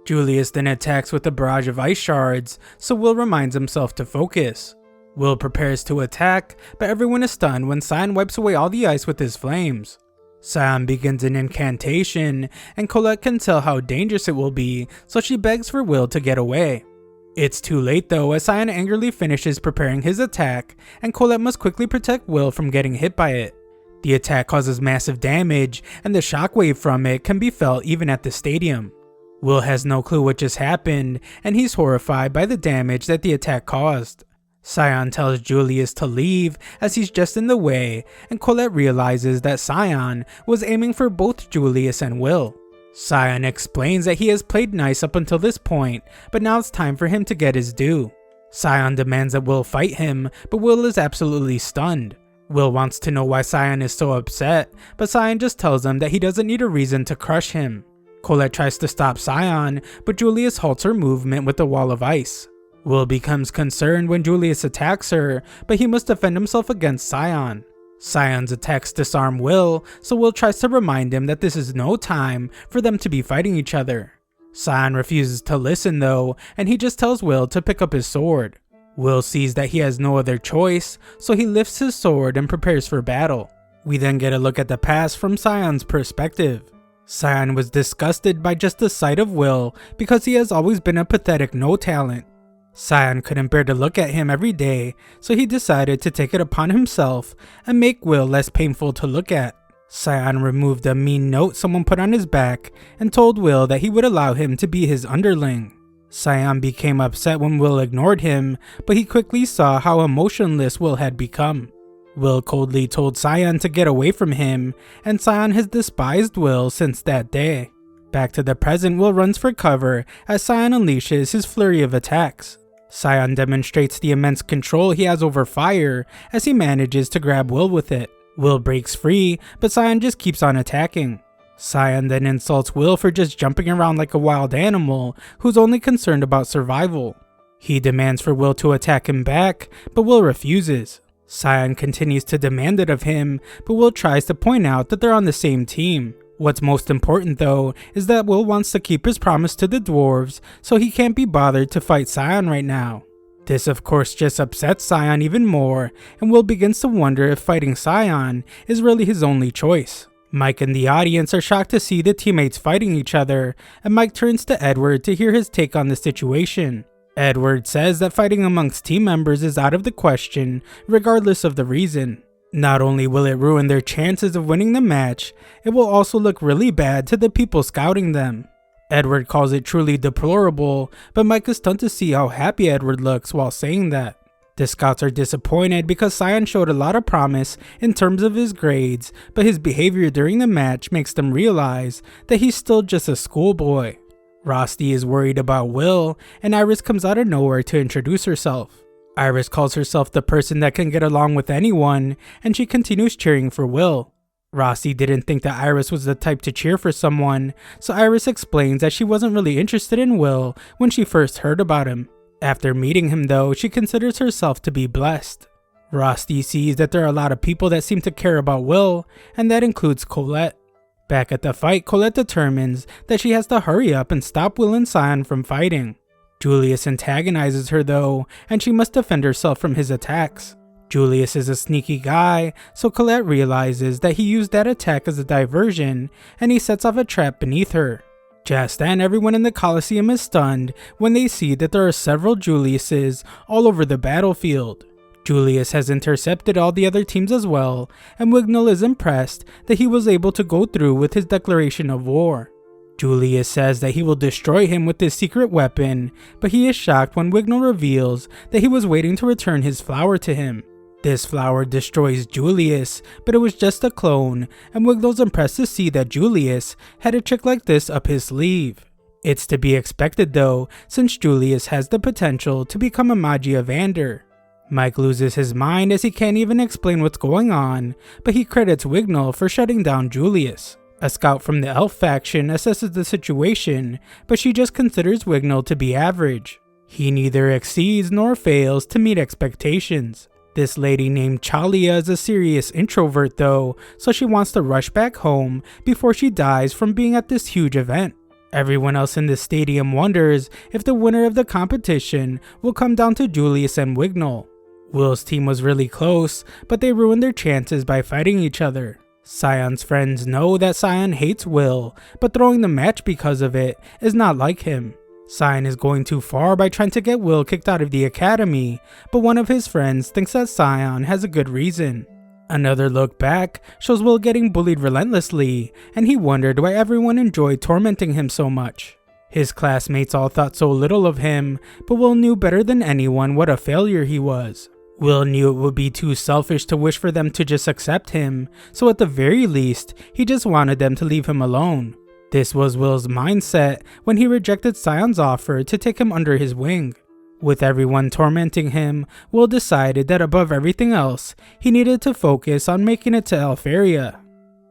Julius then attacks with a barrage of ice shards, so Will reminds himself to focus. Will prepares to attack, but everyone is stunned when Scion wipes away all the ice with his flames. Scion begins an incantation, and Colette can tell how dangerous it will be, so she begs for Will to get away. It's too late though, as Cyan angrily finishes preparing his attack, and Colette must quickly protect Will from getting hit by it. The attack causes massive damage, and the shockwave from it can be felt even at the stadium. Will has no clue what just happened, and he's horrified by the damage that the attack caused. Cyan tells Julius to leave as he's just in the way, and Colette realizes that Cyan was aiming for both Julius and Will. Cyan explains that he has played nice up until this point, but now it's time for him to get his due. Cyan demands that Will fight him, but Will is absolutely stunned. Will wants to know why Cyan is so upset, but Cyan just tells him that he doesn't need a reason to crush him. Colette tries to stop Cyan, but Julius halts her movement with a wall of ice. Will becomes concerned when Julius attacks her, but he must defend himself against Cyan. Cyan's attacks disarm Will, so Will tries to remind him that this is no time for them to be fighting each other. Cyan refuses to listen though, and he just tells Will to pick up his sword. Will sees that he has no other choice, so he lifts his sword and prepares for battle. We then get a look at the past from Cyan's perspective. Cyan was disgusted by just the sight of Will because he has always been a pathetic no talent. Cyan couldn't bear to look at him every day, so he decided to take it upon himself and make Will less painful to look at. Cyan removed a mean note someone put on his back and told Will that he would allow him to be his underling. Cyan became upset when Will ignored him, but he quickly saw how emotionless Will had become. Will coldly told Cyan to get away from him, and Cyan has despised Will since that day. Back to the present, Will runs for cover as Cyan unleashes his flurry of attacks. Cyan demonstrates the immense control he has over fire as he manages to grab Will with it. Will breaks free, but Cyan just keeps on attacking. Cyan then insults Will for just jumping around like a wild animal who's only concerned about survival. He demands for Will to attack him back, but Will refuses. Cyan continues to demand it of him, but Will tries to point out that they're on the same team. What's most important though is that Will wants to keep his promise to the dwarves, so he can't be bothered to fight Cyan right now. This of course just upsets Cyan even more, and Will begins to wonder if fighting Cyan is really his only choice. Mike and the audience are shocked to see the teammates fighting each other, and Mike turns to Edward to hear his take on the situation. Edward says that fighting amongst team members is out of the question, regardless of the reason. Not only will it ruin their chances of winning the match, it will also look really bad to the people scouting them. Edward calls it truly deplorable, but Mike is stunned to see how happy Edward looks while saying that. The scouts are disappointed because Cyan showed a lot of promise in terms of his grades, but his behavior during the match makes them realize that he's still just a schoolboy. Rosti is worried about Will, and Iris comes out of nowhere to introduce herself. Iris calls herself the person that can get along with anyone, and she continues cheering for Will. Rosti didn't think that Iris was the type to cheer for someone, so Iris explains that she wasn't really interested in Will when she first heard about him. After meeting him though, she considers herself to be blessed. Rosti sees that there are a lot of people that seem to care about Will, and that includes Colette. Back at the fight, Colette determines that she has to hurry up and stop Will and Cyan from fighting. Julius antagonizes her though, and she must defend herself from his attacks. Julius is a sneaky guy, so Colette realizes that he used that attack as a diversion, and he sets off a trap beneath her. Just then, everyone in the Coliseum is stunned when they see that there are several Juliuses all over the battlefield. Julius has intercepted all the other teams as well, and Wignall is impressed that he was able to go through with his declaration of war. Julius says that he will destroy him with his secret weapon, but he is shocked when Wignall reveals that he was waiting to return his flower to him. This flower destroys Julius, but it was just a clone, and Wignall's impressed to see that Julius had a trick like this up his sleeve. It's to be expected though, since Julius has the potential to become a Mage Evander. Mike loses his mind as he can't even explain what's going on, but he credits Wignall for shutting down Julius. A scout from the elf faction assesses the situation, but she just considers Wignall to be average. He neither exceeds nor fails to meet expectations. This lady named Chalia is a serious introvert though, so she wants to rush back home before she dies from being at this huge event. Everyone else in the stadium wonders if the winner of the competition will come down to Julius and Wignall. Will's team was really close, but they ruined their chances by fighting each other. Cyan's friends know that Cyan hates Will, but throwing the match because of it is not like him. Cyan is going too far by trying to get Will kicked out of the academy, but one of his friends thinks that Cyan has a good reason. Another look back shows Will getting bullied relentlessly, and he wondered why everyone enjoyed tormenting him so much. His classmates all thought so little of him, but Will knew better than anyone what a failure he was. Will knew it would be too selfish to wish for them to just accept him, so at the very least, he just wanted them to leave him alone. This was Will's mindset when he rejected Cyan's offer to take him under his wing. With everyone tormenting him, Will decided that above everything else, he needed to focus on making it to Alpharia.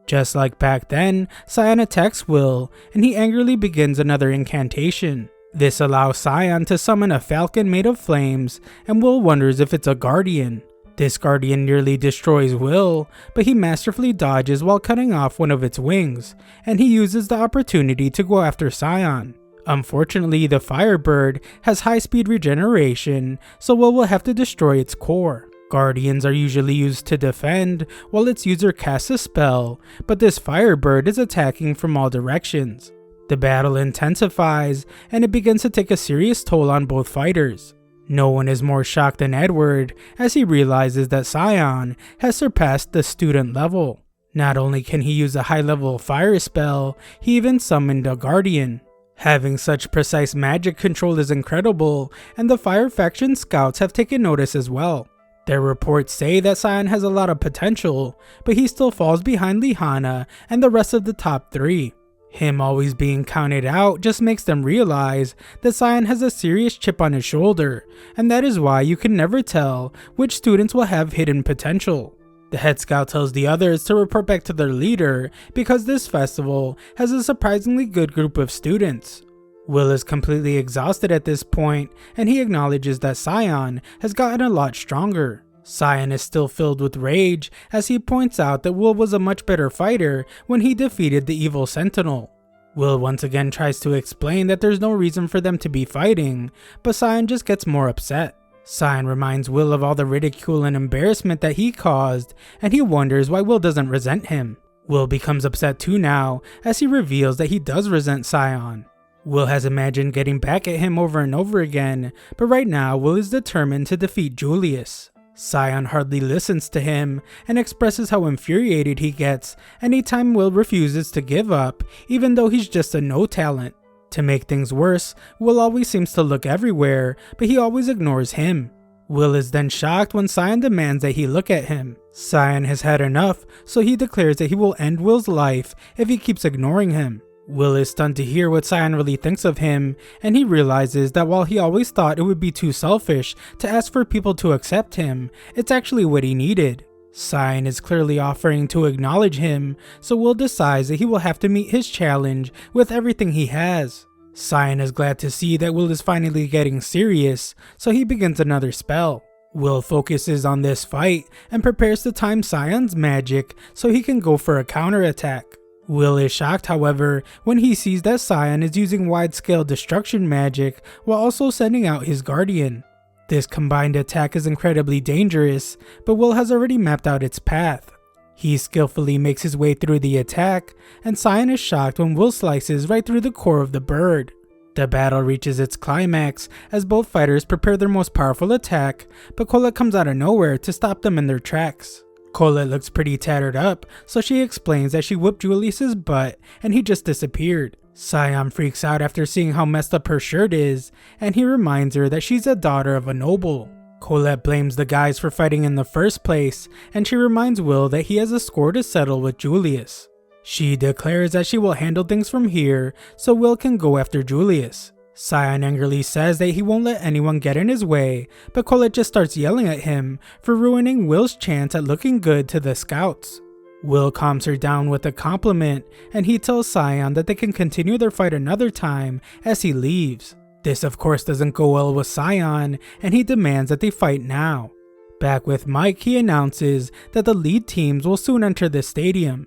Just like back then, Cyan attacks Will, and he angrily begins another incantation. This allows Cyan to summon a falcon made of flames, and Will wonders if it's a guardian. This guardian nearly destroys Will, but he masterfully dodges while cutting off one of its wings, and he uses the opportunity to go after Cyan. Unfortunately, the Firebird has high-speed regeneration, so Will have to destroy its core. Guardians are usually used to defend, while its user casts a spell, but this Firebird is attacking from all directions. The battle intensifies, and it begins to take a serious toll on both fighters. No one is more shocked than Edward, as he realizes that Cyan has surpassed the student level. Not only can he use a high-level fire spell, he even summoned a guardian. Having such precise magic control is incredible, and the Fire Faction scouts have taken notice as well. Their reports say that Cyan has a lot of potential, but he still falls behind Lihana and the rest of the top 3. Him always being counted out just makes them realize that Cyan has a serious chip on his shoulder, and that is why you can never tell which students will have hidden potential. The head scout tells the others to report back to their leader because this festival has a surprisingly good group of students. Will is completely exhausted at this point, and he acknowledges that Cyan has gotten a lot stronger. Cyan is still filled with rage as he points out that Will was a much better fighter when he defeated the evil Sentinel. Will once again tries to explain that there's no reason for them to be fighting, but Cyan just gets more upset. Cyan reminds Will of all the ridicule and embarrassment that he caused, and he wonders why Will doesn't resent him. Will becomes upset too now, as he reveals that he does resent Cyan. Will has imagined getting back at him over and over again, but right now Will is determined to defeat Julius. Cyan hardly listens to him, and expresses how infuriated he gets anytime Will refuses to give up, even though he's just a no talent. To make things worse, Will always seems to look everywhere, but he always ignores him. Will is then shocked when Cyan demands that he look at him. Cyan has had enough, so he declares that he will end Will's life if he keeps ignoring him. Will is stunned to hear what Cyan really thinks of him, and he realizes that while he always thought it would be too selfish to ask for people to accept him, it's actually what he needed. Cyan is clearly offering to acknowledge him, so Will decides that he will have to meet his challenge with everything he has. Cyan is glad to see that Will is finally getting serious, so he begins another spell. Will focuses on this fight and prepares to time Cyan's magic so he can go for a counterattack. Will is shocked, however, when he sees that Cyan is using wide-scale destruction magic while also sending out his guardian. This combined attack is incredibly dangerous, but Will has already mapped out its path. He skillfully makes his way through the attack, and Cyan is shocked when Will slices right through the core of the bird. The battle reaches its climax as both fighters prepare their most powerful attack, but Colette comes out of nowhere to stop them in their tracks. Colette looks pretty tattered up, so she explains that she whooped Julius's butt and he just disappeared. Cyan freaks out after seeing how messed up her shirt is, and he reminds her that she's a daughter of a noble. Colette blames the guys for fighting in the first place, and she reminds Will that he has a score to settle with Julius. She declares that she will handle things from here so Will can go after Julius. Cyan angrily says that he won't let anyone get in his way, but Colette just starts yelling at him for ruining Will's chance at looking good to the scouts. Will calms her down with a compliment, and he tells Cyan that they can continue their fight another time as he leaves. This of course doesn't go well with Cyan, and he demands that they fight now. Back with Mike, he announces that the lead teams will soon enter the stadium.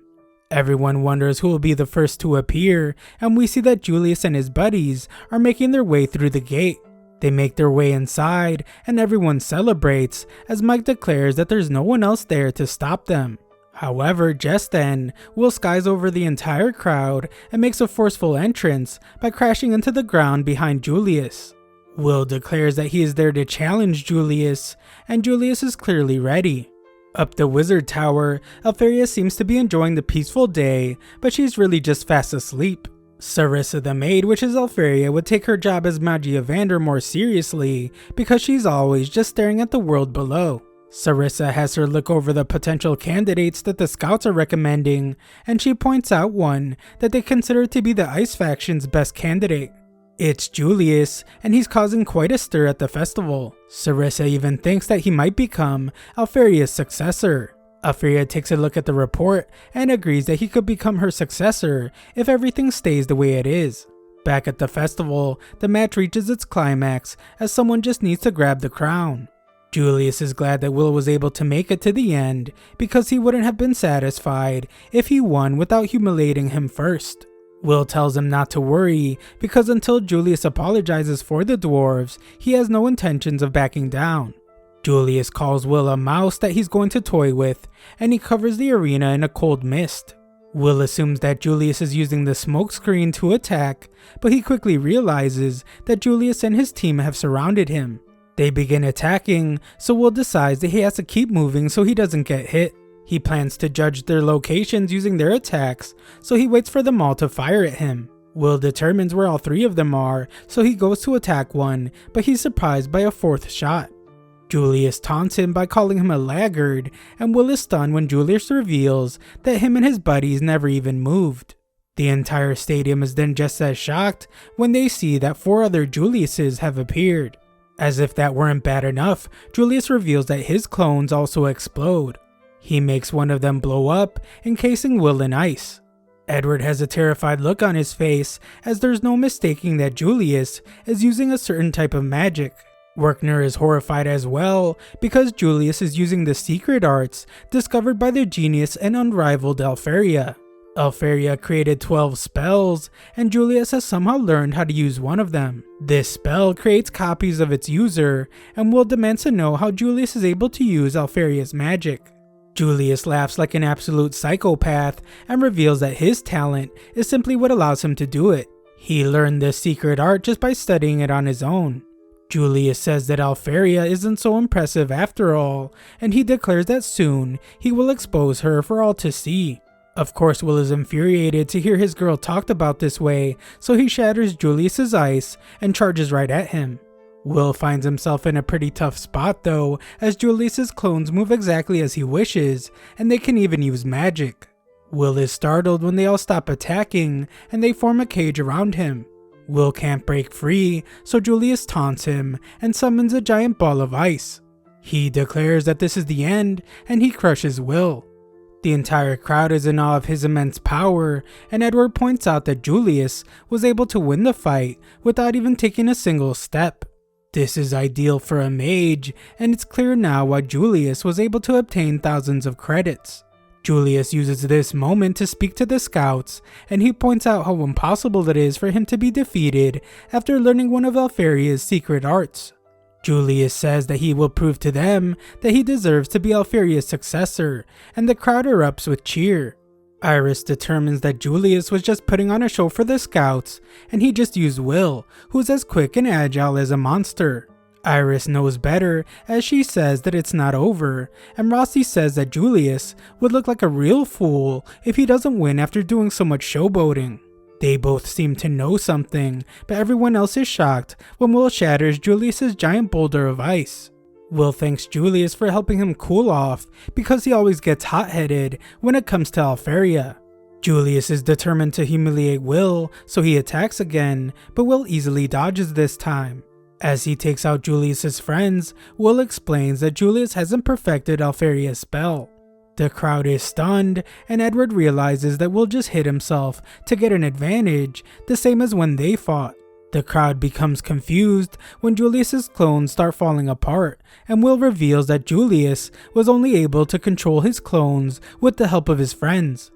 Everyone wonders who will be the first to appear, and we see that Julius and his buddies are making their way through the gate. They make their way inside, and everyone celebrates as Mike declares that there's no one else there to stop them. However, just then, Will skies over the entire crowd and makes a forceful entrance by crashing into the ground behind Julius. Will declares that he is there to challenge Julius, and Julius is clearly ready. Up the wizard tower, Alferia seems to be enjoying the peaceful day, but she's really just fast asleep. Sarissa the maid wishes Alferia would take her job as Mage Evander more seriously because she's always just staring at the world below. Sarissa has her look over the potential candidates that the scouts are recommending, and she points out one that they consider to be the Ice faction's best candidate. It's Julius, and he's causing quite a stir at the festival. Sarissa even thinks that he might become Alferia's successor. Alferia takes a look at the report and agrees that he could become her successor if everything stays the way it is. Back at the festival, the match reaches its climax as someone just needs to grab the crown. Julius is glad that Will was able to make it to the end because he wouldn't have been satisfied if he won without humiliating him first. Will tells him not to worry because until Julius apologizes for the dwarves, he has no intentions of backing down. Julius calls Will a mouse that he's going to toy with, and he covers the arena in a cold mist. Will assumes that Julius is using the smoke screen to attack, but he quickly realizes that Julius and his team have surrounded him. They begin attacking, so Will decides that he has to keep moving so he doesn't get hit. He plans to judge their locations using their attacks, so he waits for them all to fire at him. Will determines where all three of them are, so he goes to attack one, but he's surprised by a fourth shot. Julius taunts him by calling him a laggard, and Will is stunned when Julius reveals that him and his buddies never even moved. The entire stadium is then just as shocked when they see that 4 other Juliuses have appeared. As if that weren't bad enough, Julius reveals that his clones also explode. He makes one of them blow up, encasing Will in ice. Edward has a terrified look on his face as there's no mistaking that Julius is using a certain type of magic. Werkner is horrified as well because Julius is using the secret arts discovered by the genius and unrivaled Alferia. Alferia created 12 spells, and Julius has somehow learned how to use one of them. This spell creates copies of its user, and Will demands to know how Julius is able to use Alferia's magic. Julius laughs like an absolute psychopath and reveals that his talent is simply what allows him to do it. He learned this secret art just by studying it on his own. Julius says that Alferia isn't so impressive after all, and he declares that soon he will expose her for all to see. Of course, Will is infuriated to hear his girl talked about this way, so he shatters Julius's ice and charges right at him. Will finds himself in a pretty tough spot though, as Julius's clones move exactly as he wishes, and they can even use magic. Will is startled when they all stop attacking, and they form a cage around him. Will can't break free, so Julius taunts him and summons a giant ball of ice. He declares that this is the end, and he crushes Will. The entire crowd is in awe of his immense power, and Edward points out that Julius was able to win the fight without even taking a single step. This is ideal for a mage, and it's clear now why Julius was able to obtain thousands of credits. Julius uses this moment to speak to the scouts, and he points out how impossible it is for him to be defeated after learning one of Alferia's secret arts. Julius says that he will prove to them that he deserves to be Alferia's successor, and the crowd erupts with cheer. Iris determines that Julius was just putting on a show for the scouts, and he just used Will, who's as quick and agile as a monster. Iris knows better as she says that it's not over, and Rossi says that Julius would look like a real fool if he doesn't win after doing so much showboating. They both seem to know something, but everyone else is shocked when Will shatters Julius's giant boulder of ice. Will thanks Julius for helping him cool off because he always gets hot-headed when it comes to Alferia. Julius is determined to humiliate Will, so he attacks again, but Will easily dodges this time. As he takes out Julius's friends, Will explains that Julius hasn't perfected Alferia's spell. The crowd is stunned, and Edward realizes that Will just hit himself to get an advantage, the same as when they fought. The crowd becomes confused when Julius's clones start falling apart, and Will reveals that Julius was only able to control his clones with the help of his friends.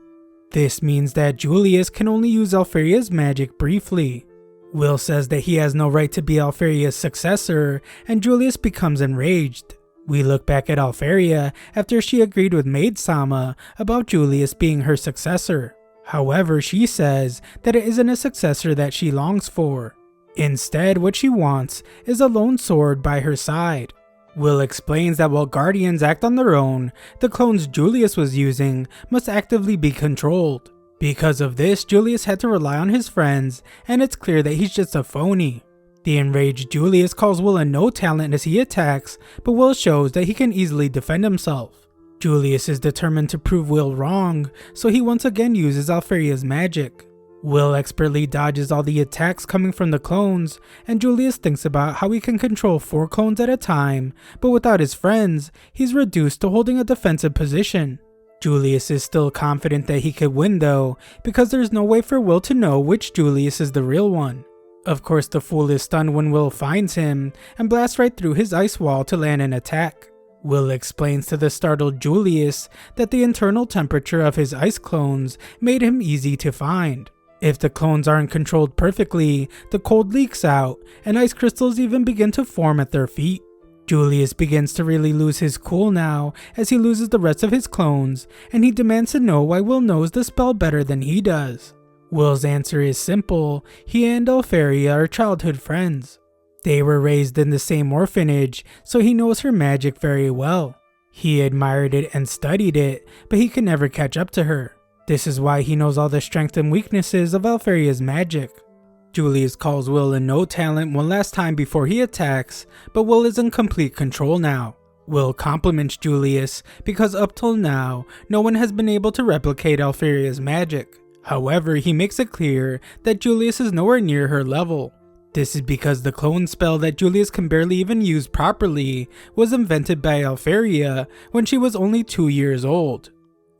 This means that Julius can only use Alferia's magic briefly. Will says that he has no right to be Alferia's successor, and Julius becomes enraged. We look back at Alferia after she agreed with Maid-sama about Julius being her successor. However, she says that it isn't a successor that she longs for. Instead, what she wants is a lone sword by her side. Will explains that while guardians act on their own, the clones Julius was using must actively be controlled. Because of this, Julius had to rely on his friends, and it's clear that he's just a phony. The enraged Julius calls Will a no talent as he attacks, but Will shows that he can easily defend himself. Julius is determined to prove Will wrong, so he once again uses Alferia's magic. Will expertly dodges all the attacks coming from the clones, and Julius thinks about how he can control 4 clones at a time, but without his friends, he's reduced to holding a defensive position. Julius is still confident that he could win though, because there's no way for Will to know which Julius is the real one. Of course, the fool is stunned when Will finds him and blasts right through his ice wall to land an attack. Will explains to the startled Julius that the internal temperature of his ice clones made him easy to find. If the clones aren't controlled perfectly, the cold leaks out and ice crystals even begin to form at their feet. Julius begins to really lose his cool now as he loses the rest of his clones, and he demands to know why Will knows the spell better than he does. Will's answer is simple: he and Alferia are childhood friends. They were raised in the same orphanage, so he knows her magic very well. He admired it and studied it, but he could never catch up to her. This is why he knows all the strengths and weaknesses of Alferia's magic. Julius calls Will a no talent one last time before he attacks, but Will is in complete control now. Will compliments Julius because up till now, no one has been able to replicate Alferia's magic. However, he makes it clear that Julius is nowhere near her level. This is because the clone spell that Julius can barely even use properly was invented by Alferia when she was only 2 years old.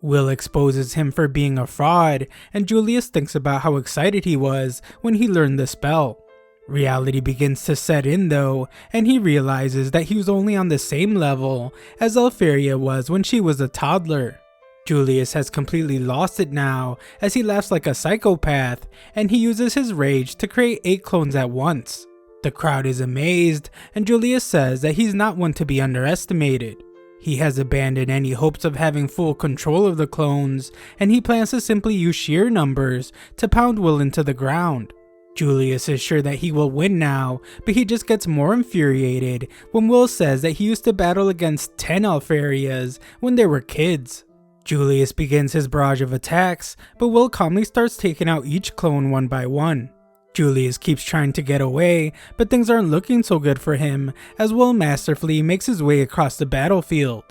Will exposes him for being a fraud, and Julius thinks about how excited he was when he learned the spell. Reality begins to set in though, and he realizes that he was only on the same level as Alferia was when she was a toddler. Julius has completely lost it now as he laughs like a psychopath, and he uses his rage to create 8 clones at once. The crowd is amazed, and Julius says that he's not one to be underestimated. He has abandoned any hopes of having full control of the clones, and he plans to simply use sheer numbers to pound Will into the ground. Julius is sure that he will win now, but he just gets more infuriated when Will says that he used to battle against 10 Alferias when they were kids. Julius begins his barrage of attacks, but Will calmly starts taking out each clone one by one. Julius keeps trying to get away, but things aren't looking so good for him as Will masterfully makes his way across the battlefield.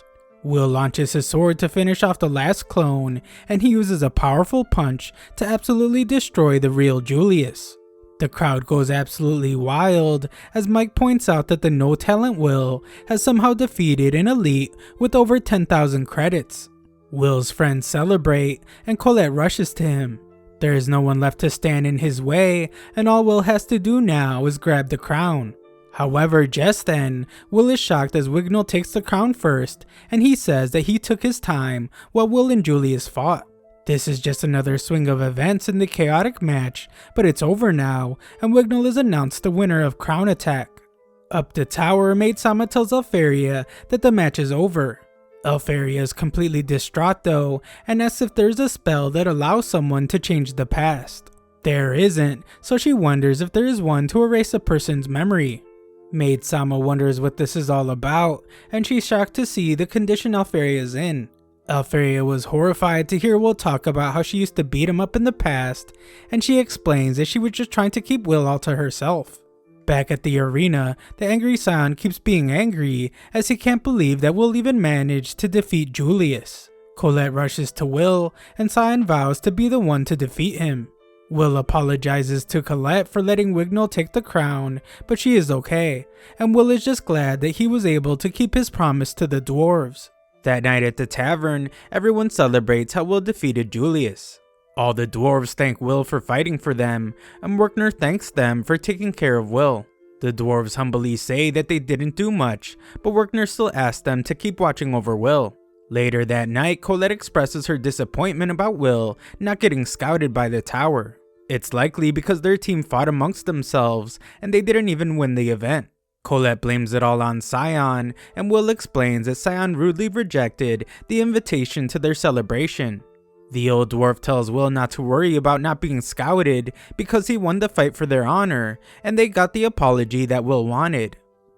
Will launches his sword to finish off the last clone, and he uses a powerful punch to absolutely destroy the real Julius. The crowd goes absolutely wild as Mike points out that the no talent Will has somehow defeated an elite with over 10,000 credits. Will's friends celebrate, and Colette rushes to him. There is no one left to stand in his way, and all Will has to do now is grab the crown. However, just then, Will is shocked as Wignall takes the crown first, and he says that he took his time while Will and Julius fought. This is just another swing of events in the chaotic match, but it's over now, and Wignall is announced the winner of Crown Attack. Up the tower, Maid-sama tells Alferia that the match is over. Alferia is completely distraught though, and asks if there's a spell that allows someone to change the past. There isn't, so she wonders if there is one to erase a person's memory. Maid-sama wonders what this is all about, and she's shocked to see the condition Alferia is in. Alferia was horrified to hear Will talk about how she used to beat him up in the past, and she explains that she was just trying to keep Will all to herself. Back at the arena, the angry Scion keeps being angry as he can't believe that Will even managed to defeat Julius. Colette rushes to Will, and Scion vows to be the one to defeat him. Will apologizes to Colette for letting Wignall take the crown, but she is okay, and Will is just glad that he was able to keep his promise to the dwarves. That night at the tavern, everyone celebrates how Will defeated Julius. All the dwarves thank Will for fighting for them, and Werkner thanks them for taking care of Will. The dwarves humbly say that they didn't do much, but Werkner still asks them to keep watching over Will. Later that night, Colette expresses her disappointment about Will not getting scouted by the tower. It's likely because their team fought amongst themselves and they didn't even win the event. Colette blames it all on Scion, and Will explains that Scion rudely rejected the invitation to their celebration. The old dwarf tells Will not to worry about not being scouted because he won the fight for their honor, and they got the apology that Will wanted.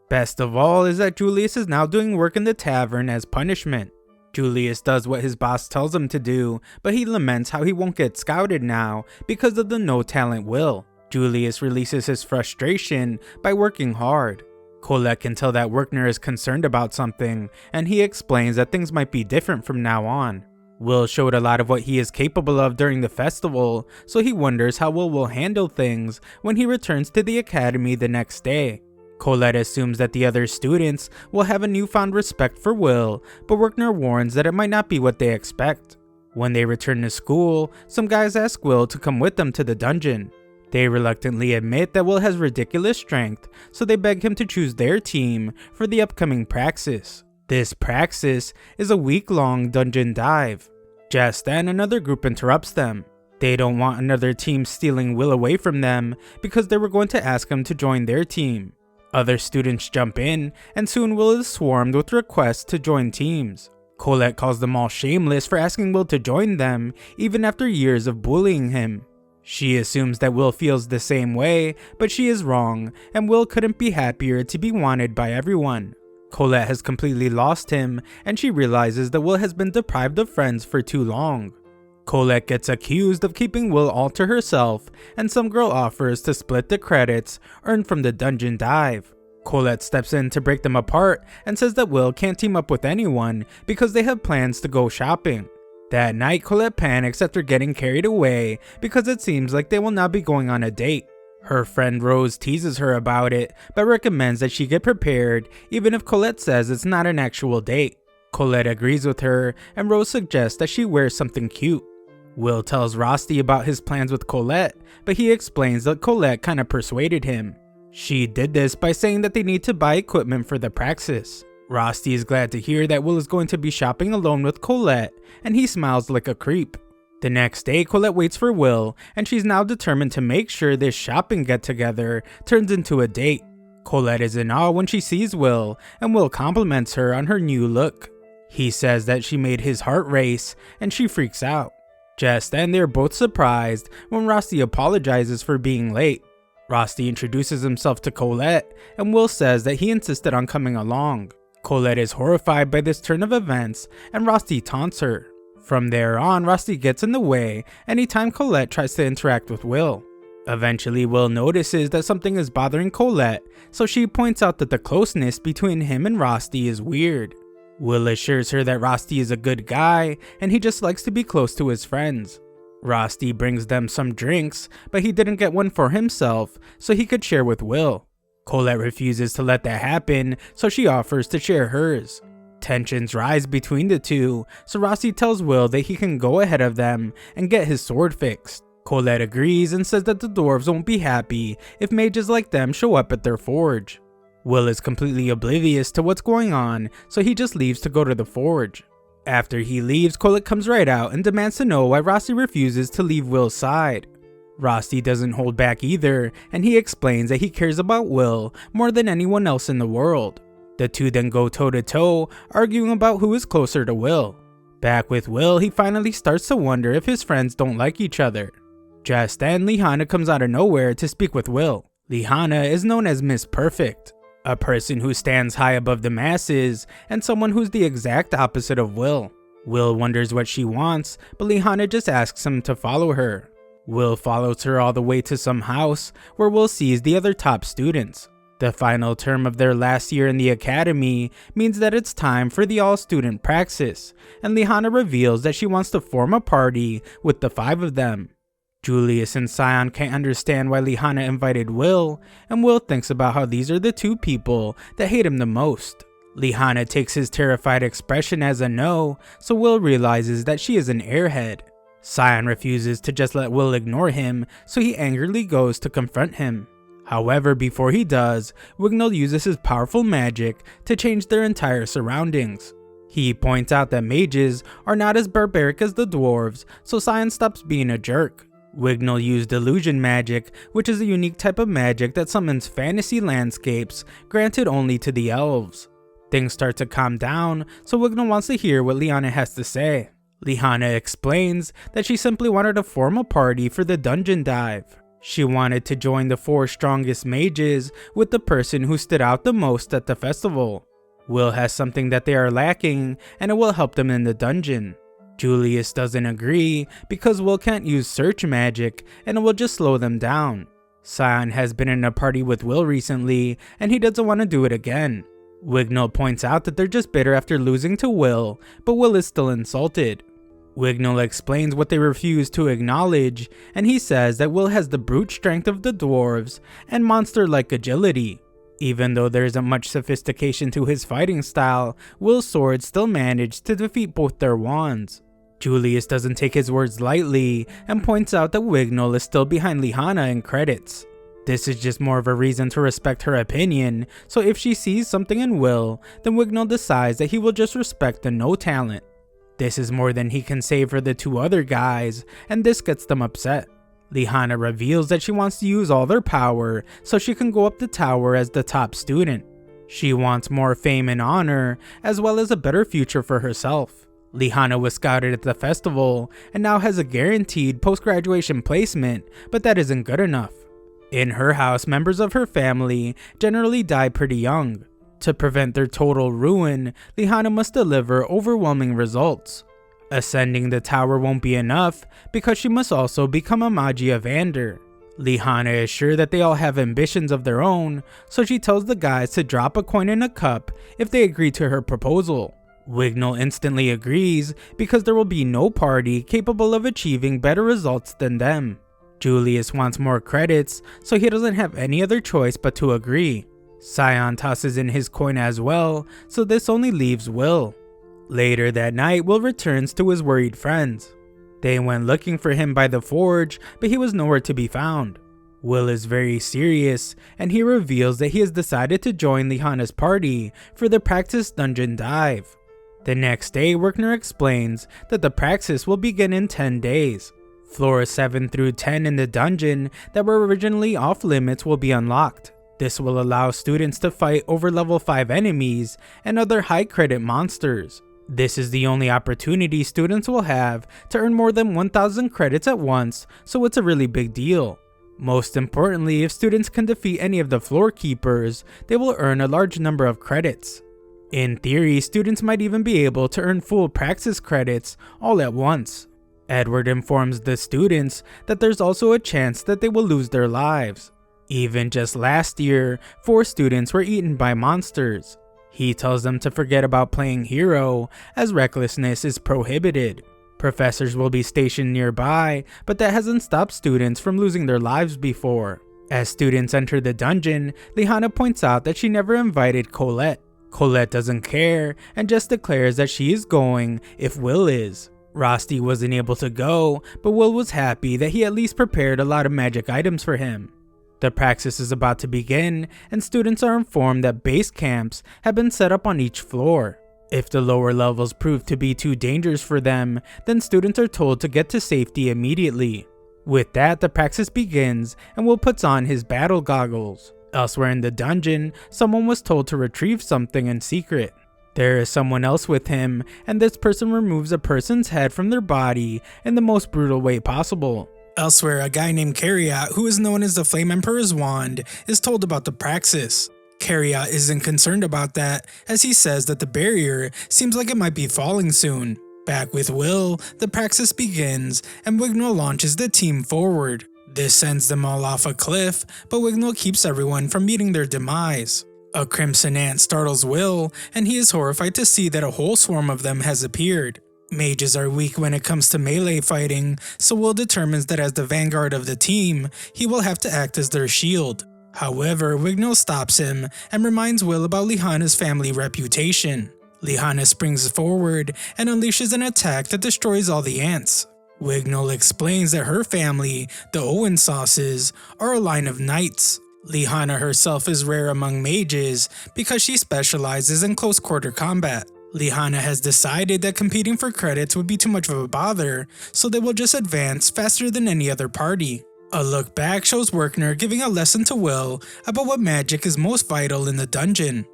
Best of all is that Julius is now doing work in the tavern as punishment. Julius does what his boss tells him to do, but he laments how he won't get scouted now because of the no talent Will. Julius releases his frustration by working hard. Colette can tell that Werkner is concerned about something, and he explains that things might be different from now on. Will showed a lot of what he is capable of during the festival, so he wonders how Will will handle things when he returns to the academy the next day. Colette assumes that the other students will have a newfound respect for Will, but Werkner warns that it might not be what they expect. When they return to school, some guys ask Will to come with them to the dungeon. They reluctantly admit that Will has ridiculous strength, so they beg him to choose their team for the upcoming praxis. This praxis is a week-long dungeon dive. Just then, another group interrupts them. They don't want another team stealing Will away from them because they were going to ask him to join their team. Other students jump in, and soon Will is swarmed with requests to join teams. Colette calls them all shameless for asking Will to join them, even after years of bullying him. She assumes that Will feels the same way, but she is wrong, and Will couldn't be happier to be wanted by everyone. Colette has completely lost him, and she realizes that Will has been deprived of friends for too long. Colette gets accused of keeping Will all to herself, and some girl offers to split the credits earned from the dungeon dive. Colette steps in to break them apart and says that Will can't team up with anyone because they have plans to go shopping. That night, Colette panics after getting carried away because it seems like they will now be going on a date. Her friend Rose teases her about it, but recommends that she get prepared even if Colette says it's not an actual date. Colette agrees with her, and Rose suggests that she wears something cute. Will tells Rosti about his plans with Colette, but he explains that Colette kinda persuaded him. She did this by saying that they need to buy equipment for the praxis. Rosti is glad to hear that Will is going to be shopping alone with Colette, and he smiles like a creep. The next day, Colette waits for Will, and she's now determined to make sure this shopping get-together turns into a date. Colette is in awe when she sees Will, and Will compliments her on her new look. He says that she made his heart race, and she freaks out. Just then, they're both surprised when Rosti apologizes for being late. Rosti introduces himself to Colette, and Will says that he insisted on coming along. Colette is horrified by this turn of events, and Rosti taunts her. From there on, Rosti gets in the way anytime Colette tries to interact with Will. Eventually, Will notices that something is bothering Colette, so she points out that the closeness between him and Rosti is weird. Will assures her that Rosti is a good guy, and he just likes to be close to his friends. Rosti brings them some drinks, but he didn't get one for himself, so he could share with Will. Colette refuses to let that happen, so she offers to share hers. Tensions rise between the two, so Rosti tells Will that he can go ahead of them and get his sword fixed. Colette agrees and says that the dwarves won't be happy if mages like them show up at their forge. Will is completely oblivious to what's going on, so he just leaves to go to the forge. After he leaves, Colette comes right out and demands to know why Rosti refuses to leave Will's side. Rosti doesn't hold back either, and he explains that he cares about Will more than anyone else in the world. The two then go toe to toe, arguing about who is closer to Will. Back with Will, he finally starts to wonder if his friends don't like each other. Just then, Lihana comes out of nowhere to speak with Will. Lihana is known as Miss Perfect, a person who stands high above the masses, and someone who's the exact opposite of Will. Will wonders what she wants, but Lihana just asks him to follow her. Will follows her all the way to some house, where Will sees the other top students. The final term of their last year in the academy means that it's time for the all-student praxis, and Lihana reveals that she wants to form a party with the 5 of them. Julius and Scion can't understand why Lihana invited Will, and Will thinks about how these are the 2 people that hate him the most. Lihana takes his terrified expression as a no, so Will realizes that she is an airhead. Scion refuses to just let Will ignore him, so he angrily goes to confront him. However, before he does, Wignall uses his powerful magic to change their entire surroundings. He points out that mages are not as barbaric as the dwarves, so Scion stops being a jerk. Wignall used illusion magic, which is a unique type of magic that summons fantasy landscapes granted only to the elves. Things start to calm down, so Wignall wants to hear what Liana has to say. Liana explains that she simply wanted to form a party for the dungeon dive. She wanted to join the 4 strongest mages with the person who stood out the most at the festival. Will has something that they are lacking, and it will help them in the dungeon. Julius doesn't agree because Will can't use search magic and it will just slow them down. Scion has been in a party with Will recently and he doesn't want to do it again. Wignall points out that they're just bitter after losing to Will, but Will is still insulted. Wignall explains what they refuse to acknowledge, and he says that Will has the brute strength of the dwarves and monster-like agility. Even though there isn't much sophistication to his fighting style, Will's swords still manage to defeat both their wands. Julius doesn't take his words lightly and points out that Wignall is still behind Liana in credits. This is just more of a reason to respect her opinion, so if she sees something in Will, then Wignall decides that he will just respect the no talent. This is more than he can say for the 2 other guys, and this gets them upset. Liana reveals that she wants to use all their power so she can go up the tower as the top student. She wants more fame and honor, as well as a better future for herself. Liana was scouted at the festival and now has a guaranteed post-graduation placement, but that isn't good enough. In her house, members of her family generally die pretty young. To prevent their total ruin, Liana must deliver overwhelming results. Ascending the tower won't be enough because she must also become a Mage Evander. Liana is sure that they all have ambitions of their own, so she tells the guys to drop a coin in a cup if they agree to her proposal. Wignall instantly agrees because there will be no party capable of achieving better results than them. Julius wants more credits, so he doesn't have any other choice but to agree. Scion tosses in his coin as well, so this only leaves Will. Later that night, Will returns to his worried friends. They went looking for him by the forge, but he was nowhere to be found. Will is very serious, and he reveals that he has decided to join Liana's party for the Praxis Dungeon Dive. The next day, Werkner explains that the Praxis will begin in 10 days. Floors 7 through 10 in the dungeon that were originally off limits will be unlocked. This will allow students to fight over level 5 enemies and other high credit monsters. This is the only opportunity students will have to earn more than 1,000 credits at once, so it's a really big deal. Most importantly, if students can defeat any of the floor keepers, they will earn a large number of credits. In theory, students might even be able to earn full Praxis credits all at once. Edward informs the students that there's also a chance that they will lose their lives. Even just last year, 4 students were eaten by monsters. He tells them to forget about playing hero, as recklessness is prohibited. Professors will be stationed nearby, but that hasn't stopped students from losing their lives before. As students enter the dungeon, Liana points out that she never invited Colette. Colette doesn't care and just declares that she is going if Will is. Rosti wasn't able to go, but Will was happy that he at least prepared a lot of magic items for him. The Praxis is about to begin, and students are informed that base camps have been set up on each floor. If the lower levels prove to be too dangerous for them, then students are told to get to safety immediately. With that, the Praxis begins, and Will puts on his battle goggles. Elsewhere in the dungeon, someone was told to retrieve something in secret. There is someone else with him, and this person removes a person's head from their body in the most brutal way possible. Elsewhere, a guy named Cariat, who is known as the Flame Emperor's Wand, is told about the Praxis. Cariat isn't concerned about that, as he says that the barrier seems like it might be falling soon. Back with Will, the Praxis begins, and Wignall launches the team forward. This sends them all off a cliff, but Wignall keeps everyone from meeting their demise. A crimson ant startles Will, and he is horrified to see that a whole swarm of them has appeared. Mages are weak when it comes to melee fighting, so Will determines that as the vanguard of the team, he will have to act as their shield. However, Wignall stops him and reminds Will about Liana's family reputation. Liana springs forward and unleashes an attack that destroys all the ants. Wignall explains that her family, the Owen Sauces, are a line of knights. Liana herself is rare among mages because she specializes in close quarter combat. Lihana has decided that competing for credits would be too much of a bother, so they will just advance faster than any other party. A look back shows Werkner giving a lesson to Will about what magic is most vital in the dungeon.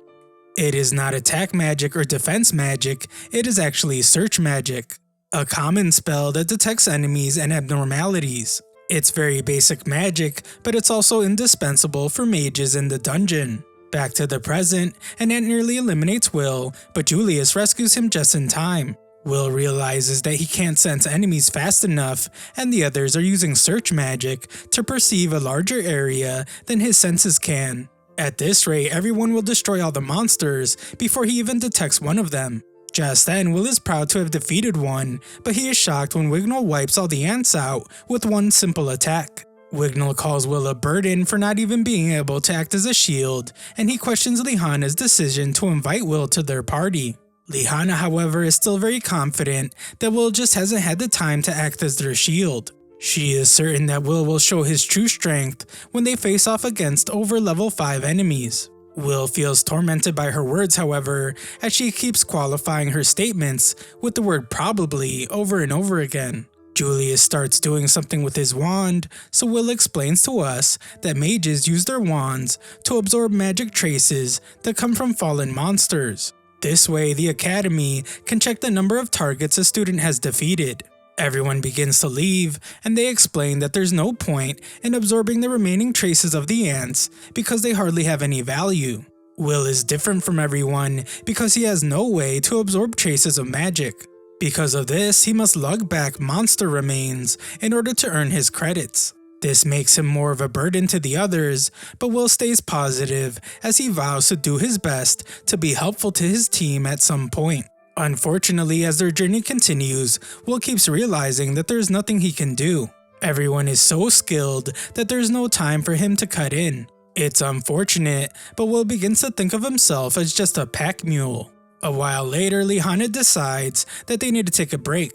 It is not attack magic or defense magic, it is actually search magic, a common spell that detects enemies and abnormalities. It's very basic magic, but it's also indispensable for mages in the dungeon. Back to the present, and Ant nearly eliminates Will, but Julius rescues him just in time. Will realizes that he can't sense enemies fast enough, and the others are using search magic to perceive a larger area than his senses can. At this rate, everyone will destroy all the monsters before he even detects one of them. Just then, Will is proud to have defeated one, but he is shocked when Wignall wipes all the ants out with one simple attack. Wignall calls Will a burden for not even being able to act as a shield, and he questions Lihana's decision to invite Will to their party. Lihana, however, is still very confident that Will just hasn't had the time to act as their shield. She is certain that Will show his true strength when they face off against over level 5 enemies. Will feels tormented by her words, however, as she keeps qualifying her statements with the word probably over and over again. Julius starts doing something with his wand, so Will explains to us that mages use their wands to absorb magic traces that come from fallen monsters. This way, the academy can check the number of targets a student has defeated. Everyone begins to leave, and they explain that there's no point in absorbing the remaining traces of the ants because they hardly have any value. Will is different from everyone because he has no way to absorb traces of magic. Because of this, he must lug back monster remains in order to earn his credits. This makes him more of a burden to the others, but Will stays positive as he vows to do his best to be helpful to his team at some point. Unfortunately, as their journey continues, Will keeps realizing that there's nothing he can do. Everyone is so skilled that there's no time for him to cut in. It's unfortunate, but Will begins to think of himself as just a pack mule. A while later, Lihana decides that they need to take a break.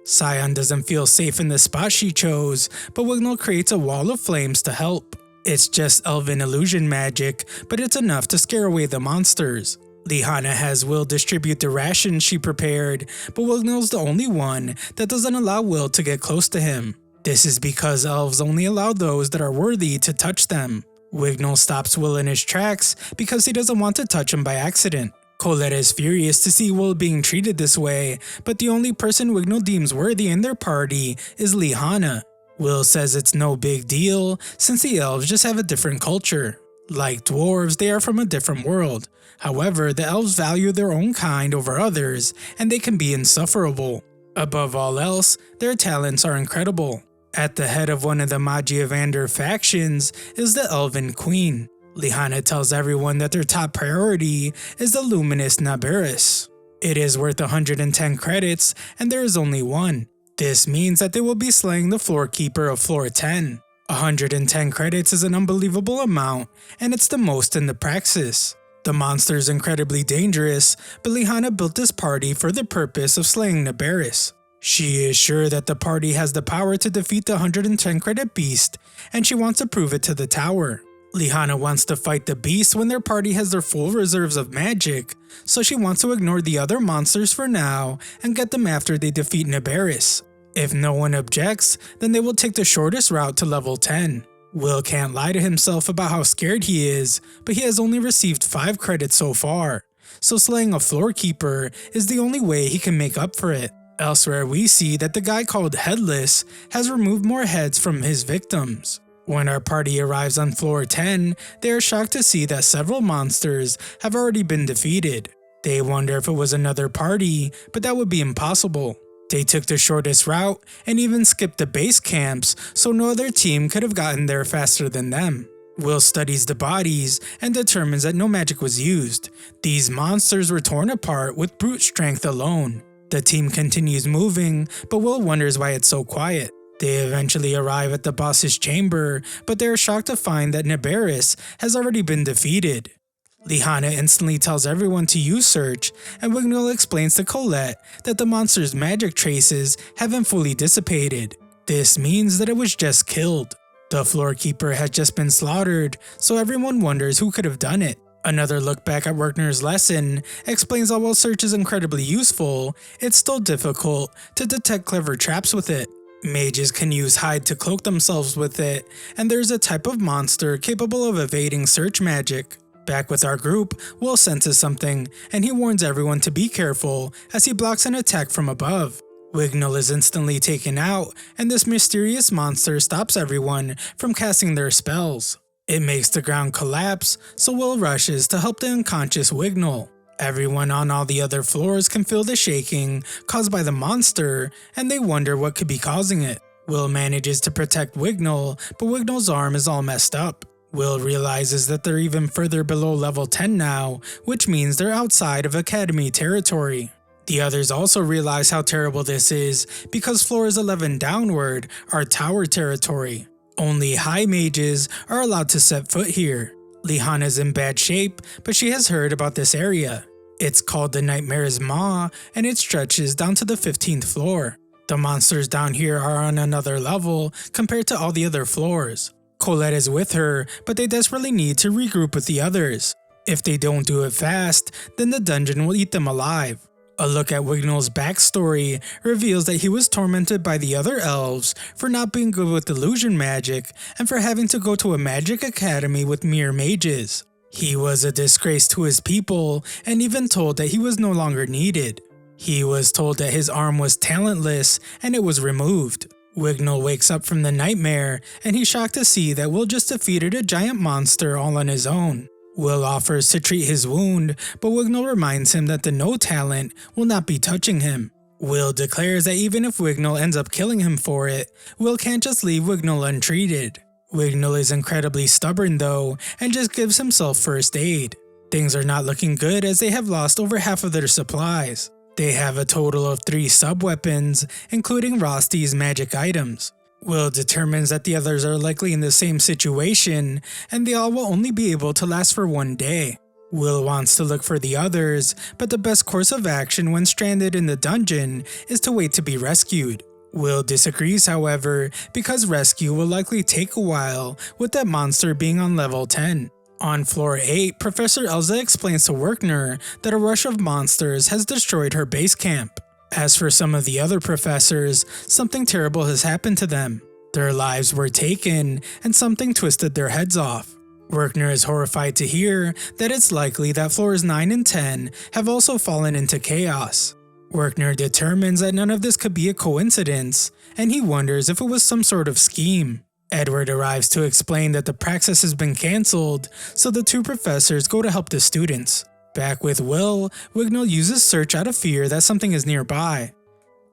Sion doesn't feel safe in the spot she chose, but Wignall creates a wall of flames to help. It's just elven illusion magic, but it's enough to scare away the monsters. Lihana has Will distribute the rations she prepared, but Wignall's the only one that doesn't allow Will to get close to him. This is because elves only allow those that are worthy to touch them. Wignall stops Will in his tracks because he doesn't want to touch him by accident. Colette is furious to see Will being treated this way, but the only person Wignall deems worthy in their party is Lihana. Will says it's no big deal since the elves just have a different culture. Like dwarves, they are from a different world. However, the elves value their own kind over others, and they can be insufferable. Above all else, their talents are incredible. At the head of one of the Mage factions is the Elven Queen. Lihana tells everyone that their top priority is the luminous Naberis. It is worth 110 credits, and there is only one. This means that they will be slaying the floor keeper of floor 10. 110 credits is an unbelievable amount, and it's the most in the Praxis. The monster is incredibly dangerous, but Lihana built this party for the purpose of slaying Naberis. She is sure that the party has the power to defeat the 110 credit beast, and she wants to prove it to the tower. Lihana wants to fight the beast when their party has their full reserves of magic, so she wants to ignore the other monsters for now and get them after they defeat Naberis. If no one objects, then they will take the shortest route to level 10. Will can't lie to himself about how scared he is, but he has only received 5 credits so far, so slaying a floor keeper is the only way he can make up for it. Elsewhere, we see that the guy called Headless has removed more heads from his victims. When our party arrives on floor 10, they are shocked to see that several monsters have already been defeated. They wonder if it was another party, but that would be impossible. They took the shortest route and even skipped the base camps, so no other team could have gotten there faster than them. Will studies the bodies and determines that no magic was used. These monsters were torn apart with brute strength alone. The team continues moving, but Will wonders why it's so quiet. They eventually arrive at the boss's chamber, but they are shocked to find that Naberis has already been defeated. Lihana instantly tells everyone to use search, and Wignall explains to Colette that the monster's magic traces haven't fully dissipated. This means that it was just killed. The floor keeper has just been slaughtered, so everyone wonders who could have done it. Another look back at Werkner's lesson explains that while search is incredibly useful, it's still difficult to detect clever traps with it. Mages can use hide to cloak themselves with it, and there's a type of monster capable of evading search magic. Back with our group, Will senses something, and he warns everyone to be careful as he blocks an attack from above. Wignall is instantly taken out, and this mysterious monster stops everyone from casting their spells. It makes the ground collapse, so Will rushes to help the unconscious Wignall. Everyone on all the other floors can feel the shaking caused by the monster, and they wonder what could be causing it. Will manages to protect Wignall, but Wignall's arm is all messed up. Will realizes that they're even further below level 10 now, which means they're outside of Academy territory. The others also realize how terrible this is because floors 11 downward are tower territory. Only high mages are allowed to set foot here. Lihana's in bad shape, but she has heard about this area. It's called the Nightmare's Maw, and it stretches down to the 15th floor. The monsters down here are on another level compared to all the other floors. Colette is with her, but they desperately need to regroup with the others. If they don't do it fast, then the dungeon will eat them alive. A look at Wignall's backstory reveals that he was tormented by the other elves for not being good with illusion magic and for having to go to a magic academy with mere mages. He was a disgrace to his people and even told that he was no longer needed. He was told that his arm was talentless and it was removed. Wignall wakes up from the nightmare and he's shocked to see that Will just defeated a giant monster all on his own. Will offers to treat his wound, but Wignall reminds him that the no talent will not be touching him. Will declares that even if Wignall ends up killing him for it, Will can't just leave Wignall untreated. Wignall is incredibly stubborn though, and just gives himself first aid. Things are not looking good as they have lost over half of their supplies. They have a total of 3 sub-weapons, including Rosty's magic items. Will determines that the others are likely in the same situation, and they all will only be able to last for 1 day. Will wants to look for the others, but the best course of action when stranded in the dungeon is to wait to be rescued. Will disagrees however, because rescue will likely take a while with that monster being on level 10. On floor 8, Professor Elza explains to Werkner that a rush of monsters has destroyed her base camp. As for some of the other professors, something terrible has happened to them. Their lives were taken, and something twisted their heads off. Werkner is horrified to hear that it's likely that floors 9 and 10 have also fallen into chaos. Werkner determines that none of this could be a coincidence, and he wonders if it was some sort of scheme. Edward arrives to explain that the praxis has been cancelled, so the 2 professors go to help the students. Back with Will, Wignall uses search out of fear that something is nearby.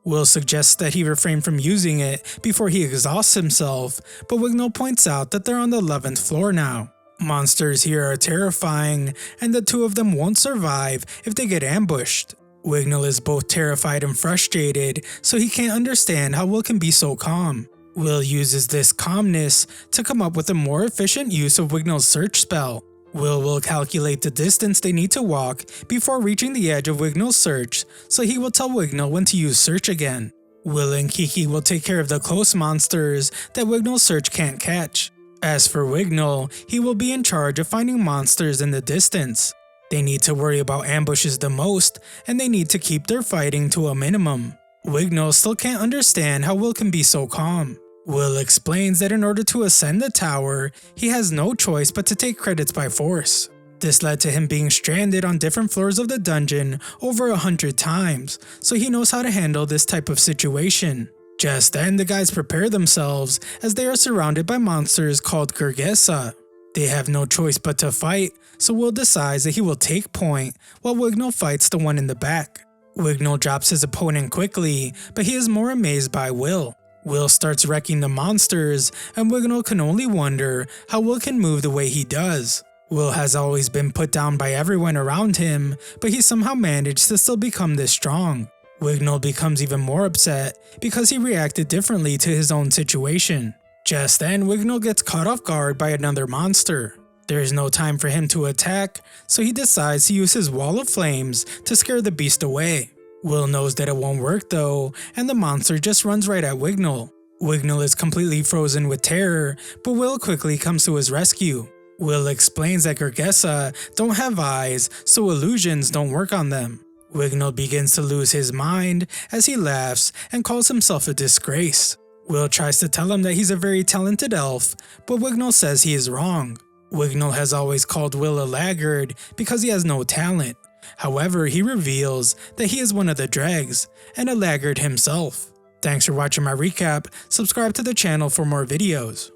Will suggests that he refrain from using it before he exhausts himself, but Wignall points out that they're on the 11th floor now. Monsters here are terrifying, and the 2 of them won't survive if they get ambushed. Wignall is both terrified and frustrated, so he can't understand how Will can be so calm. Will uses this calmness to come up with a more efficient use of Wignall's search spell. Will calculate the distance they need to walk before reaching the edge of Wignall's search, so he will tell Wignall when to use search again. Will and Kiki will take care of the close monsters that Wignall's search can't catch. As for Wignall, he will be in charge of finding monsters in the distance. They need to worry about ambushes the most, and they need to keep their fighting to a minimum. Wignall still can't understand how Will can be so calm. Will explains that in order to ascend the tower, he has no choice but to take credits by force. This led to him being stranded on different floors of the dungeon over 100 times, so he knows how to handle this type of situation. Just then, the guys prepare themselves as they are surrounded by monsters called Gurgesa. They have no choice but to fight, so Will decides that he will take point while Wignall fights the one in the back. Wignall drops his opponent quickly, but he is more amazed by Will. Will starts wrecking the monsters, and Wignall can only wonder how Will can move the way he does. Will has always been put down by everyone around him, but he somehow managed to still become this strong. Wignall becomes even more upset because he reacted differently to his own situation. Just then, Wignall gets caught off guard by another monster. There is no time for him to attack, so he decides to use his wall of flames to scare the beast away. Will knows that it won't work though, and the monster just runs right at Wignall. Wignall is completely frozen with terror, but Will quickly comes to his rescue. Will explains that Gergesa don't have eyes, so illusions don't work on them. Wignall begins to lose his mind as he laughs and calls himself a disgrace. Will tries to tell him that he's a very talented elf, but Wignall says he is wrong. Wignall has always called Will a laggard because he has no talent. However, he reveals that he is one of the dregs, and a laggard himself. Thanks for watching my recap, subscribe to the channel for more videos.